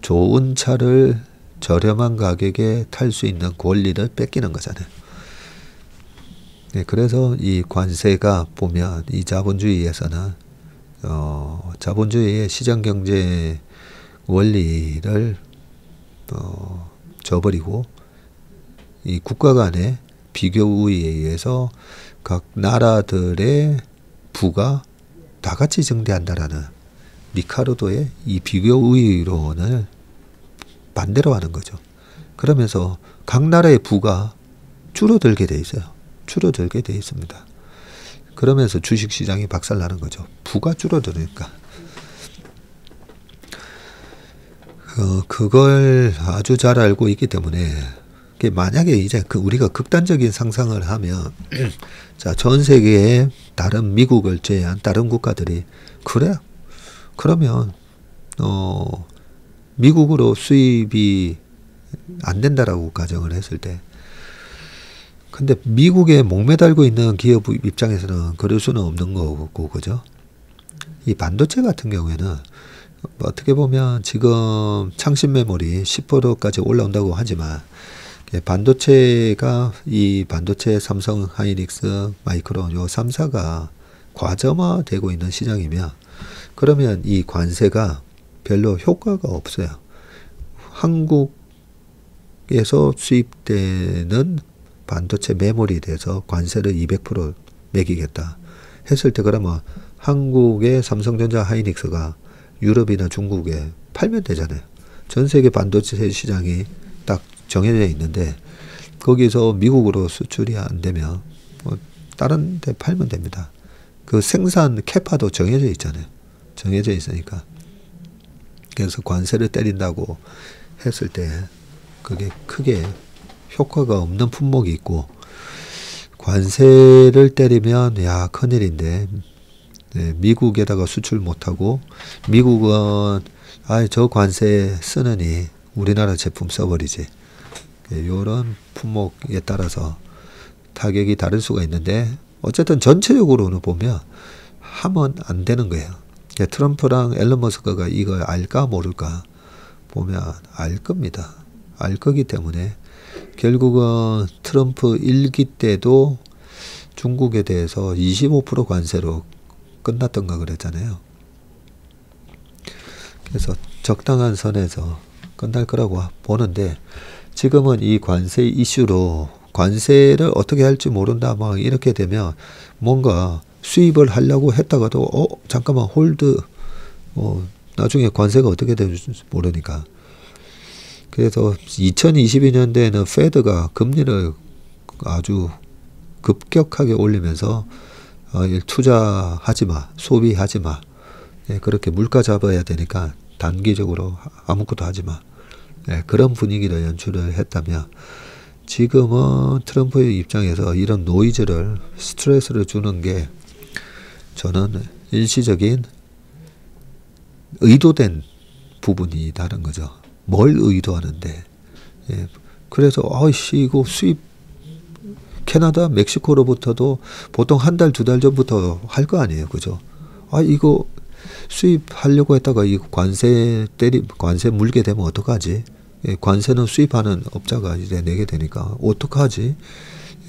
좋은 차를 저렴한 가격에 탈 수 있는 권리를 뺏기는 거잖아요. 네, 그래서 이 관세가 보면 이 자본주의에서는 자본주의의 시장경제 원리를 저버리고, 이 국가 간의 비교 우위에 의해서 각 나라들의 부가 다 같이 증대한다라는 리카르도의 이 비교 우위론을 반대로 하는 거죠. 그러면서 각 나라의 부가 줄어들게 돼 있어요. 줄어들게 돼 있습니다. 그러면서 주식시장이 박살나는 거죠. 부가 줄어드니까. 그걸 아주 잘 알고 있기 때문에, 만약에 이제 우리가 극단적인 상상을 하면, 자, 전 세계의 다른 미국을 제외한 다른 국가들이, 그래, 그러면 미국으로 수입이 안 된다라고 가정을 했을 때, 근데 미국에 목매달고 있는 기업 입장에서는 그럴 수는 없는 거고, 그죠? 이 반도체 같은 경우에는 어떻게 보면 지금 창신 메모리 10%까지 올라온다고 하지만, 반도체가 이 반도체 삼성, 하이닉스, 마이크론 요 3사가 과점화되고 있는 시장이면, 그러면 이 관세가 별로 효과가 없어요. 한국에서 수입되는 반도체 메모리에 대해서 관세를 200% 매기겠다 했을 때, 그러면 한국의 삼성전자, 하이닉스가 유럽이나 중국에 팔면 되잖아요. 전 세계 반도체 시장이 딱 정해져 있는데, 거기서 미국으로 수출이 안 되면 뭐 다른 데 팔면 됩니다. 그 생산 캐파도 정해져 있잖아요. 정해져 있으니까. 그래서 관세를 때린다고 했을 때 그게 크게 효과가 없는 품목이 있고, 관세를 때리면 야 큰일인데, 네, 미국에다가 수출 못하고, 미국은 저 관세 쓰느니 우리나라 제품 써버리지. 이런 품목에 따라서 타격이 다를 수가 있는데, 어쨌든 전체적으로는 보면 하면 안 되는 거예요. 트럼프랑 앨런 머스크가 이걸 알까 모를까 보면 알 겁니다. 알 거기 때문에 결국은 트럼프 1기 때도 중국에 대해서 25% 관세로 끝났던가 그랬잖아요. 그래서 적당한 선에서 끝날 거라고 보는데, 지금은 이 관세 이슈로 관세를 어떻게 할지 모른다 막 이렇게 되면, 뭔가 수입을 하려고 했다가도 잠깐만 홀드, 나중에 관세가 어떻게 될지 모르니까. 그래서 2022년도에는 페드가 금리를 아주 급격하게 올리면서 투자하지 마, 소비하지 마, 그렇게 물가 잡아야 되니까 단기적으로 아무것도 하지 마, 그런 분위기를 연출을 했다면, 지금은 트럼프의 입장에서 이런 노이즈를, 스트레스를 주는 게 저는 일시적인 의도된 부분이 다른 거죠. 뭘 의도하는데. 그래서 이거 수입 캐나다, 멕시코로부터도 보통 한 달, 두 달 전부터 할 거 아니에요. 그죠? 이거 수입하려고 했다가 이 관세 물게 되면 어떡하지? 관세는 수입하는 업자가 이제 내게 되니까 어떡하지?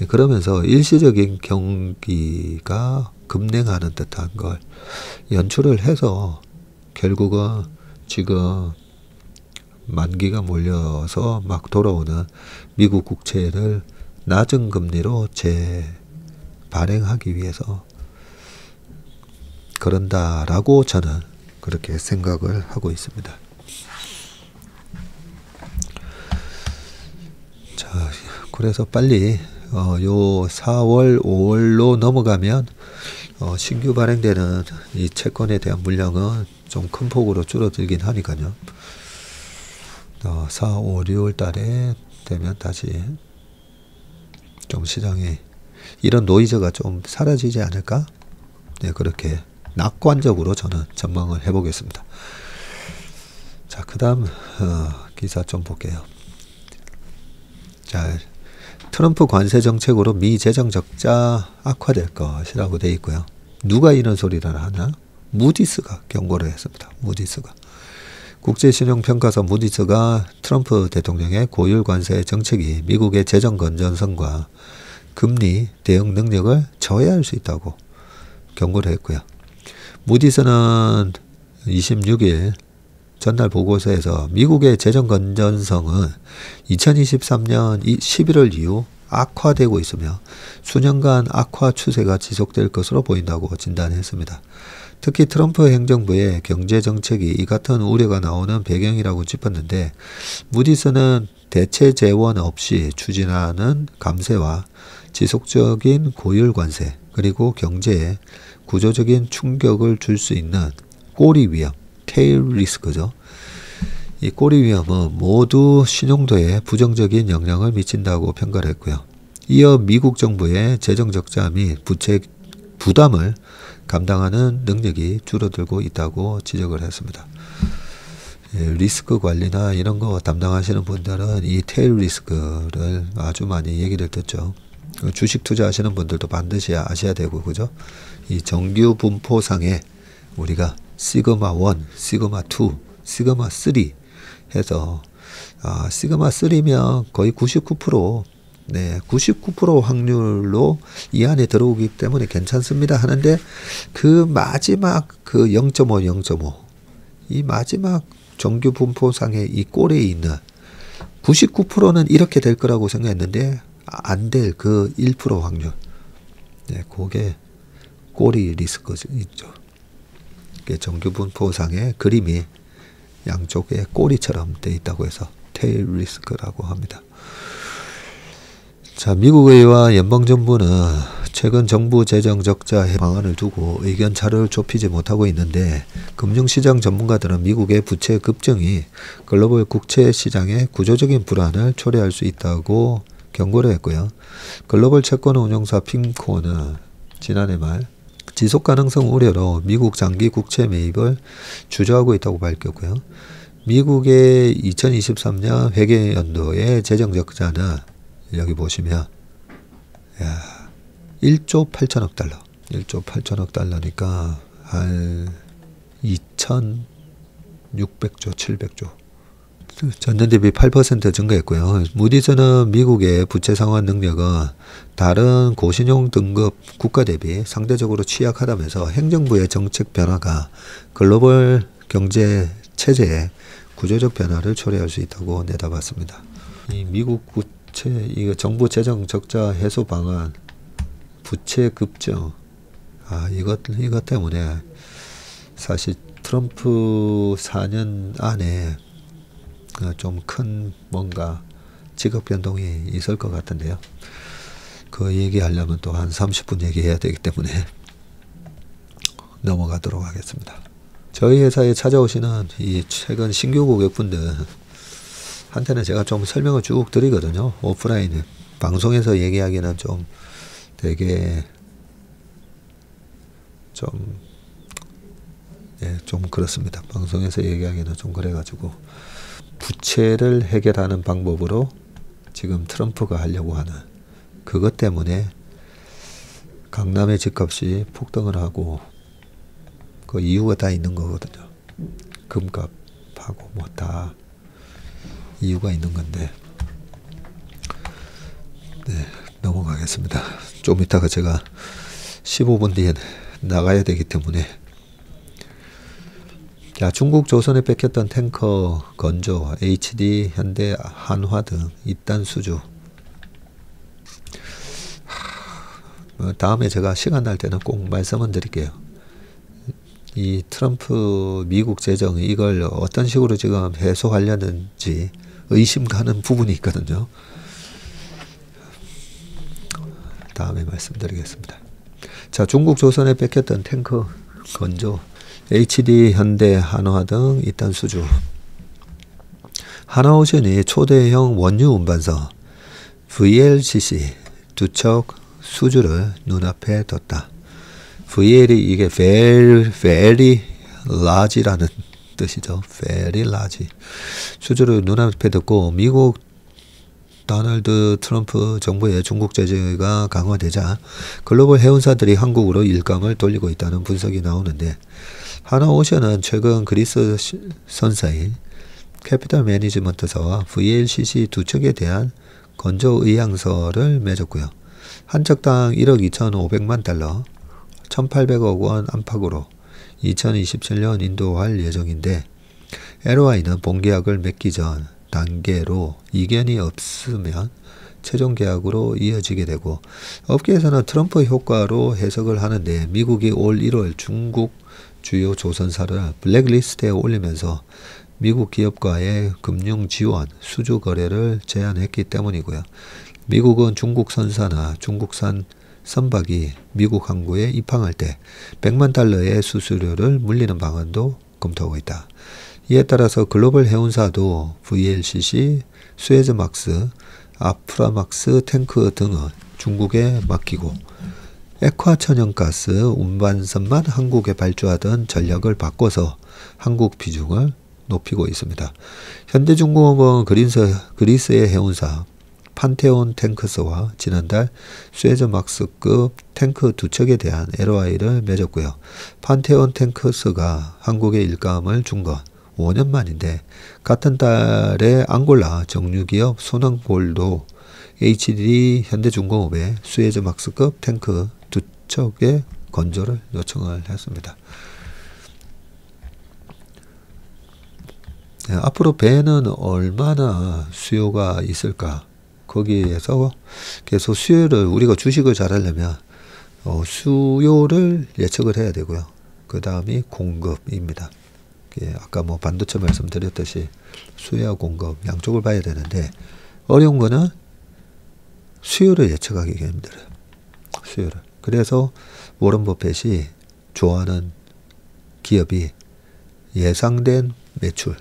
그러면서 일시적인 경기가 급냉하는 듯한 걸 연출을 해서, 결국은 지금 만기가 몰려서 막 돌아오는 미국 국채를 낮은 금리로 재발행하기 위해서 그런다라고 저는 그렇게 생각을 하고 있습니다. 자, 그래서 빨리 요 4월, 5월로 넘어가면 신규 발행되는 이 채권에 대한 물량은 좀 큰 폭으로 줄어들긴 하니까요. 4, 5, 6월 달에 되면 다시 좀 시장에 이런 노이즈가 좀 사라지지 않을까? 네, 그렇게 낙관적으로 저는 전망을 해보겠습니다. 자, 그 다음 기사 좀 볼게요. 자, 트럼프 관세 정책으로 미 재정 적자 악화될 것이라고 되어 있고요. 누가 이런 소리를 하나? 무디스가 경고를 했습니다. 무디스가. 국제신용평가사 무디스가 트럼프 대통령의 고율 관세 정책이 미국의 재정 건전성과 금리 대응 능력을 저해할 수 있다고 경고를 했고요. 무디스는 26일 전날 보고서에서 미국의 재정 건전성은 2023년 11월 이후 악화되고 있으며 수년간 악화 추세가 지속될 것으로 보인다고 진단했습니다. 특히 트럼프 행정부의 경제정책이 이 같은 우려가 나오는 배경이라고 짚었는데, 무디스는 대체 재원 없이 추진하는 감세와 지속적인 고율 관세, 그리고 경제에 구조적인 충격을 줄 수 있는 꼬리 위험, 테일 리스크죠. 이 꼬리 위험은 모두 신용도에 부정적인 영향을 미친다고 평가를 했고요. 이어 미국 정부의 재정 적자 및 부채 부담을 감당하는 능력이 줄어들고 있다고 지적을 했습니다. 리스크 관리나 이런 거 담당하시는 분들은 이 테일 리스크를 아주 많이 얘기를 듣죠. 주식 투자하시는 분들도 반드시 아셔야 되고, 그죠? 이 정규 분포상에 우리가 시그마 1, 시그마 2, 시그마 3 해서 시그마 3면 거의 99%, 네, 99% 확률로 이 안에 들어오기 때문에 괜찮습니다 하는데, 그 마지막 그 0.5, 0.5, 이 마지막 정규 분포상의 이 꼴에 있는 99%는 이렇게 될 거라고 생각했는데 안 될 그 1% 확률, 네, 그게 꼬리 리스크 있죠. 정규 분포상의 그림이 양쪽에 꼬리처럼 되어 있다고 해서 테일 리스크라고 합니다. 자, 미국 의회와 연방정부는 최근 정부 재정 적자 방안을 두고 의견 차를 좁히지 못하고 있는데, 금융시장 전문가들은 미국의 부채 급증이 글로벌 국채 시장의 구조적인 불안을 초래할 수 있다고 경고를 했고요. 글로벌 채권 운용사 핀코는 지난해 말 지속 가능성 우려로 미국 장기 국채 매입을 주저하고 있다고 밝혔고요. 미국의 2023년 회계연도의 재정 적자는 여기 보시면 1조 8천억 달러, 1조 8천억 달러니까 한 2,600조, 700조, 전년 대비 8% 증가했고요. 무디스는 미국의 부채 상환 능력은 다른 고신용 등급 국가 대비 상대적으로 취약하다면서 행정부의 정책 변화가 글로벌 경제 체제에 구조적 변화를 초래할 수 있다고 내다봤습니다. 이 미국 부채, 이거 정부 재정 적자 해소 방안, 부채 급증, 이것 때문에 사실 트럼프 4년 안에 좀 큰 뭔가 직업 변동이 있을 것 같은데요. 그 얘기하려면 또 한 30분 얘기해야 되기 때문에 넘어가도록 하겠습니다. 저희 회사에 찾아오시는 이 최근 신규 고객분들 한테는 제가 좀 설명을 쭉 드리거든요. 오프라인 방송에서 얘기하기는 좀 되게 좀 그렇습니다. 방송에서 얘기하기는 좀 그래가지고, 부채를 해결하는 방법으로 지금 트럼프가 하려고 하는 그것 때문에 강남의 집값이 폭등을 하고, 그 이유가 다 있는 거거든요. 금값하고 뭐 다 이유가 있는 건데, 네, 넘어가겠습니다. 좀 이따가 제가 15분 뒤에 나가야 되기 때문에. 자, 중국 조선에 뺏겼던 탱커 건조, HD, 현대, 한화 등 이딴 수주. 다음에 제가 시간 날 때는 꼭 말씀은 드릴게요. 이 트럼프 미국 재정, 이걸 어떤 식으로 지금 해소하려는지 의심 가는 부분이 있거든요. 다음에 말씀드리겠습니다. 자, 중국 조선에 뺏겼던 탱커 건조, HD, 현대, 한화 등 이딴 수주. 하나오션이 초대형 원유 운반선 VLCC 두 척 수주를 눈앞에 뒀다. VL이 이게 very large라는 뜻이죠. very large. 수주를 눈앞에 뒀고, 미국 도널드 트럼프 정부의 중국 제재가 강화되자 글로벌 해운사들이 한국으로 일감을 돌리고 있다는 분석이 나오는데, 하나오션은 최근 그리스 선사인 캐피탈 매니지먼트사와 VLCC 두 척에 대한 건조 의향서를 맺었고요. 한 척당 1억 2,500만 달러, 1,800억 원 안팎으로 2027년 인도할 예정인데, LOI는 본계약을 맺기 전 단계로 이견이 없으면 최종 계약으로 이어지게 되고, 업계에서는 트럼프 효과로 해석을 하는데, 미국이 올 1월 중국 주요 조선사를 블랙리스트에 올리면서 미국 기업과의 금융 지원, 수주 거래를 제한했기 때문이고요. 미국은 중국 선사나 중국산 선박이 미국 항구에 입항할 때 100만 달러의 수수료를 물리는 방안도 검토하고 있다. 이에 따라서 글로벌 해운사도 VLCC, 스웨즈막스, 아프라막스 탱크 등은 중국에 맡기고, 액화천연가스 운반선만 한국에 발주하던 전략을 바꿔서 한국 비중을 높이고 있습니다. 현대중공업은 그리스의 해운사 판테온 탱커스와 지난달 스웨즈막스급 탱크 2척에 대한 LOI를 맺었고요. 판테온 탱커스가 한국에 일감을 준 건 5년 만인데 같은 달에 앙골라 정유기업 소낭골도 HD 현대중공업의 스웨즈막스급 탱크 2척의 건조를 요청을 했습니다. 네, 앞으로 배는 얼마나 수요가 있을까? 거기에서 계속 수요를 우리가 주식을 잘 하려면 수요를 예측을 해야 되고요. 그 다음이 공급입니다. 아까 뭐 반도체 말씀드렸듯이 수요와 공급 양쪽을 봐야 되는데 어려운 거는 수요를 예측하기가 힘들어요. 수요를. 그래서 워런 버핏이 좋아하는 기업이 예상된 매출.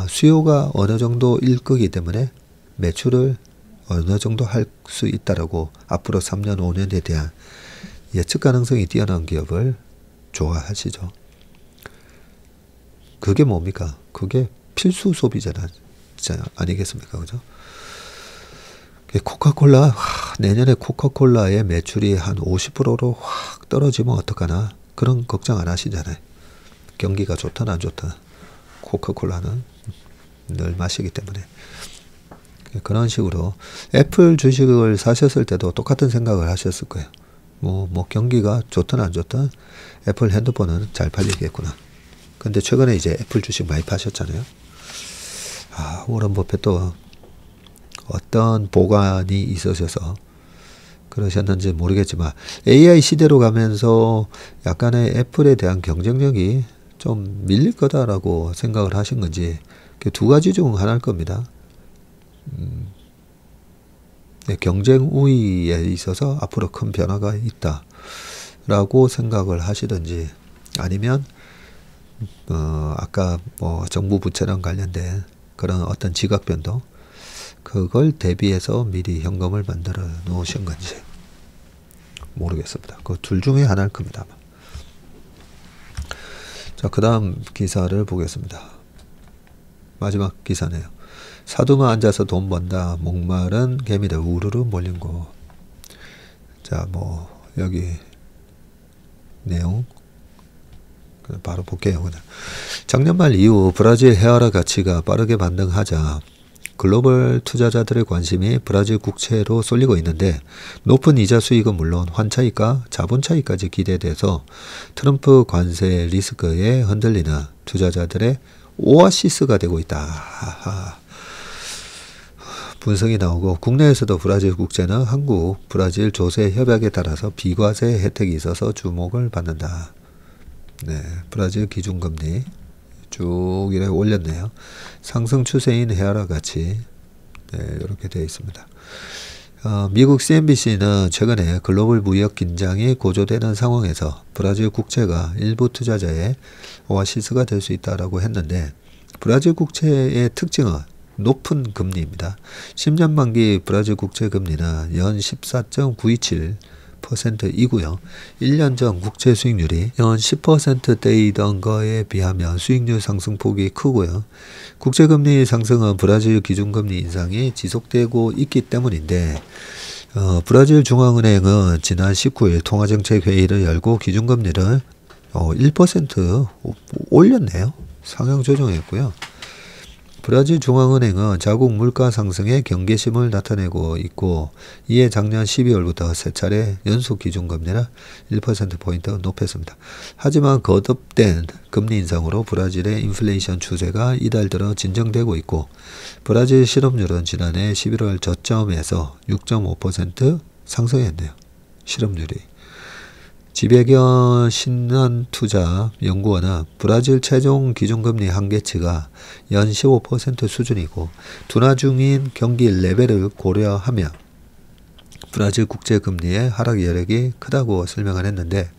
수요가 어느 정도일 거기 때문에 매출을 어느 정도 할 수 있다라고 앞으로 3년, 5년에 대한 예측 가능성이 뛰어난 기업을 좋아하시죠. 그게 뭡니까? 그게 필수 소비자는 아니겠습니까? 그죠? 코카콜라, 내년에 코카콜라의 매출이 한 50%로 확 떨어지면 어떡하나? 그런 걱정 안 하시잖아요. 경기가 좋든 안 좋든 코카콜라는 늘 마시기 때문에. 그런 식으로 애플 주식을 사셨을 때도 똑같은 생각을 하셨을 거예요. 뭐 경기가 좋든 안 좋든 애플 핸드폰은 잘 팔리겠구나. 근데 최근에 이제 애플 주식 많이 파셨잖아요. 워런 버핏도 어떤 보관이 있으셔서 그러셨는지 모르겠지만 AI 시대로 가면서 약간의 애플에 대한 경쟁력이 좀 밀릴 거다라고 생각을 하신 건지 두 가지 중 하나일 겁니다. 경쟁 우위에 있어서 앞으로 큰 변화가 있다라고 생각을 하시든지 아니면 아까 뭐 정부 부채랑 관련된 그런 어떤 지각 변동 그걸 대비해서 미리 현금을 만들어 놓으신 건지 모르겠습니다. 그 둘 중에 하나일 겁니다. 자, 그 다음 기사를 보겠습니다. 마지막 기사네요. 사두만 앉아서 돈 번다. 목마른 개미들 우르르 몰린 곳. 자, 뭐 여기 내용 바로 볼게요. 그냥. 작년 말 이후 브라질 헤아라 가치가 빠르게 반등하자 글로벌 투자자들의 관심이 브라질 국채로 쏠리고 있는데 높은 이자 수익은 물론 환차익과 자본차익까지 기대돼서 트럼프 관세 리스크에 흔들리는 투자자들의 오아시스가 되고 있다. 분석이 나오고 국내에서도 브라질 국채는 한국 브라질 조세 협약에 따라서 비과세 혜택이 있어서 주목을 받는다. 네, 브라질 기준금리 쭉 이렇게 올렸네요. 상승 추세인 헤아라 가치 이렇게 되어 있습니다. 미국 CNBC는 최근에 글로벌 무역 긴장이 고조되는 상황에서 브라질 국채가 일부 투자자의 오아시스가 될 수 있다라고 했는데 브라질 국채의 특징은 높은 금리입니다. 10년 만기 브라질 국채 금리는 연 14.927%이고요. 1년 전 국채 수익률이 연 10%대이던 거에 비하면 수익률 상승폭이 크고요. 국채금리 상승은 브라질 기준금리 인상이 지속되고 있기 때문인데 브라질 중앙은행은 지난 19일 통화정책회의를 열고 기준금리를 1% 올렸네요. 상향 조정했고요. 브라질 중앙은행은 자국 물가 상승에 경계심을 나타내고 있고 이에 작년 12월부터 세 차례 연속 기준금리를 1%포인트 높였습니다. 하지만 거듭된 금리 인상으로 브라질의 인플레이션 추세가 이달 들어 진정되고 있고 브라질 실업률은 지난해 11월 저점에서 6.5% 상승했네요. 실업률이. 지배견 신한투자연구원은 브라질 최종 기준금리 한계치가 연 15% 수준이고 둔화 중인 경기 레벨을 고려하며 브라질 국제금리의 하락 여력이 크다고 설명을 했는데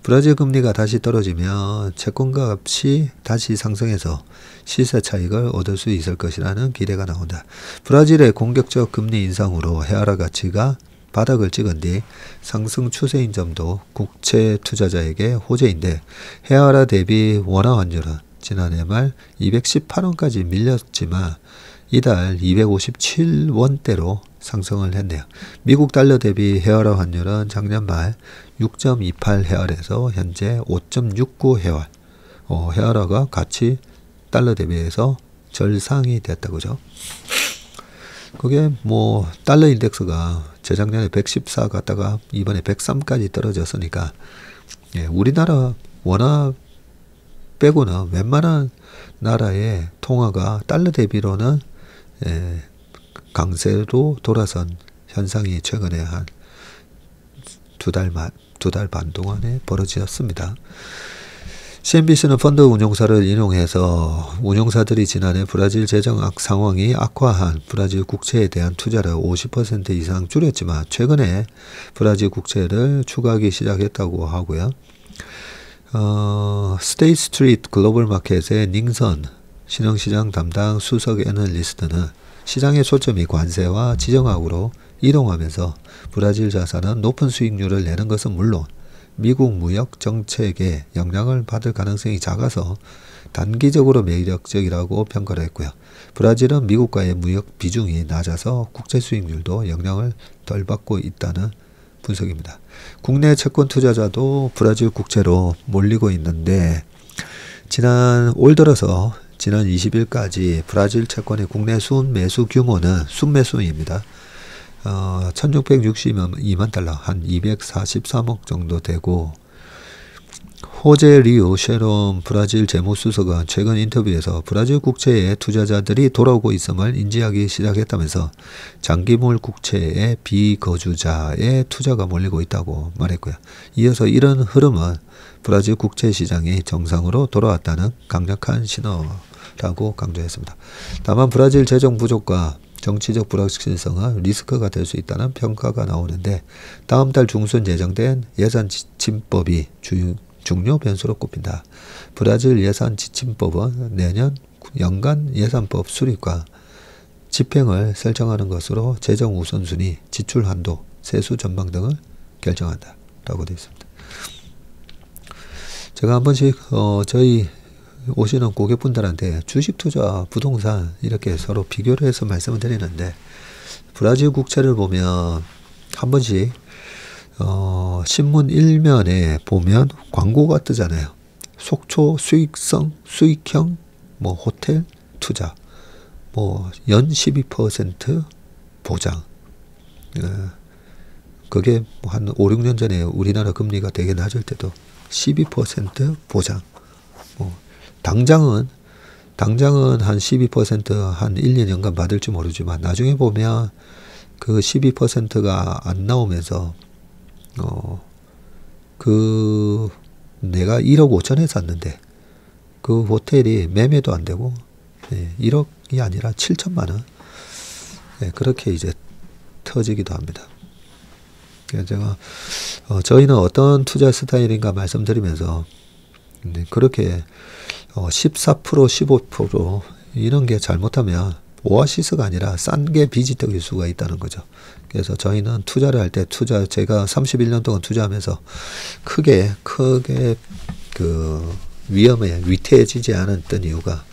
브라질 금리가 다시 떨어지면 채권값이 다시 상승해서 시세 차익을 얻을 수 있을 것이라는 기대가 나온다. 브라질의 공격적 금리 인상으로 헤아라 가치가 바닥을 찍은 뒤 상승 추세인 점도 국채 투자자에게 호재인데 헤아라 대비 원화 환율은 지난해 말 218원까지 밀렸지만 이달 257원대로 상승을 했네요. 미국 달러 대비 헤아라 환율은 작년 말 6.28 헤알에서 현재 5.69 헤알. 헤아라가 같이 달러 대비해서 절상이 됐다 그죠? 그게 뭐 달러 인덱스가 재작년에 114 갔다가 이번에 103까지 떨어졌으니까 예, 우리나라 원화 빼고는 웬만한 나라의 통화가 달러 대비로는 예, 강세로 돌아선 현상이 최근에 한 두 달 반 동안에 벌어졌습니다. CNBC는 펀드 운용사를 인용해서 운용사들이 지난해 브라질 재정 상황이 악화한 브라질 국채에 대한 투자를 50% 이상 줄였지만 최근에 브라질 국채를 추가하기 시작했다고 하고요. 스테이트 스트리트 글로벌 마켓의 닝선 신흥시장 담당 수석 애널리스트는 시장의 초점이 관세와 지정학으로 이동하면서 브라질 자산은 높은 수익률을 내는 것은 물론 미국 무역 정책에 영향을 받을 가능성이 작아서 단기적으로 매력적이라고 평가를 했고요. 브라질은 미국과의 무역 비중이 낮아서 국제 수익률도 영향을 덜 받고 있다는 분석입니다. 국내 채권 투자자도 브라질 국채로 몰리고 있는데 올 들어서 지난 20일까지 브라질 채권의 국내 순매수 규모는 순매수입니다. 1662만 달러, 한 243억 정도 되고, 호제 리우 쉐롬 브라질 재무수석은 최근 인터뷰에서 브라질 국채에 투자자들이 돌아오고 있음을 인지하기 시작했다면서 장기물 국채에 비거주자의 투자가 몰리고 있다고 말했고요. 이어서 이런 흐름은 브라질 국채 시장이 정상으로 돌아왔다는 강력한 신호라고 강조했습니다. 다만 브라질 재정 부족과 정치적 불확실성은 리스크가 될 수 있다는 평가가 나오는데 다음 달 중순 예정된 예산 지침법이 중요 변수로 꼽힌다. 브라질 예산 지침법은 내년 연간 예산법 수립과 집행을 설정하는 것으로 재정 우선순위, 지출 한도, 세수 전망 등을 결정한다. 라고 되어 있습니다. 제가 한 번씩 저희 오시는 고객분들한테 주식 투자, 부동산 이렇게 서로 비교를 해서 말씀을 드리는데 브라질 국채를 보면 한 번씩 신문 일면에 보면 광고가 뜨잖아요. 속초 수익성, 수익형, 뭐 호텔 투자, 뭐 연 12% 보장. 그게 한 5, 6년 전에 우리나라 금리가 되게 낮을 때도 12% 보장. 당장은 한 12%한 1, 2년간 받을지 모르지만 나중에 보면 그 12%가 안 나오면서 내가 1억 5천에 샀는데 그 호텔이 매매도 안 되고 1억이 아니라 7천만 원 그렇게 이제 터지기도 합니다. 그래서 제가 저희는 어떤 투자 스타일인가 말씀드리면서 그렇게 14% 15% 이런 게 잘못하면 오아시스가 아니라 싼 게 빚이 될 수가 있다는 거죠. 그래서 저희는 투자를 할 때 제가 31년 동안 투자하면서 크게 그 위험에 위태해지지 않았던 이유가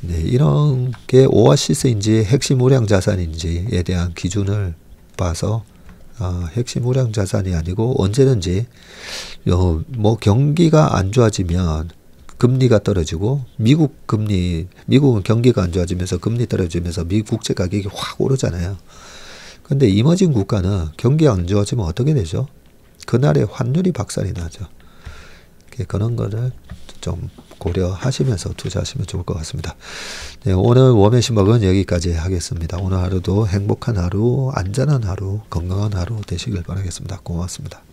이런 게 오아시스인지 핵심 우량 자산인지에 대한 기준을 봐서 핵심 우량 자산이 아니고 언제든지 뭐 경기가 안 좋아지면 금리가 떨어지고 미국은 경기가 안 좋아지면서 금리 떨어지면서 미국 국채 가격이 확 오르잖아요. 근데 이머징 국가는 경기 안 좋아지면 어떻게 되죠? 그날의 환율이 박살이 나죠. 그런 거를 좀 고려하시면서 투자하시면 좋을 것 같습니다. 네, 오늘 웜의 신박은 여기까지 하겠습니다. 오늘 하루도 행복한 하루, 안전한 하루, 건강한 하루 되시길 바라겠습니다. 고맙습니다.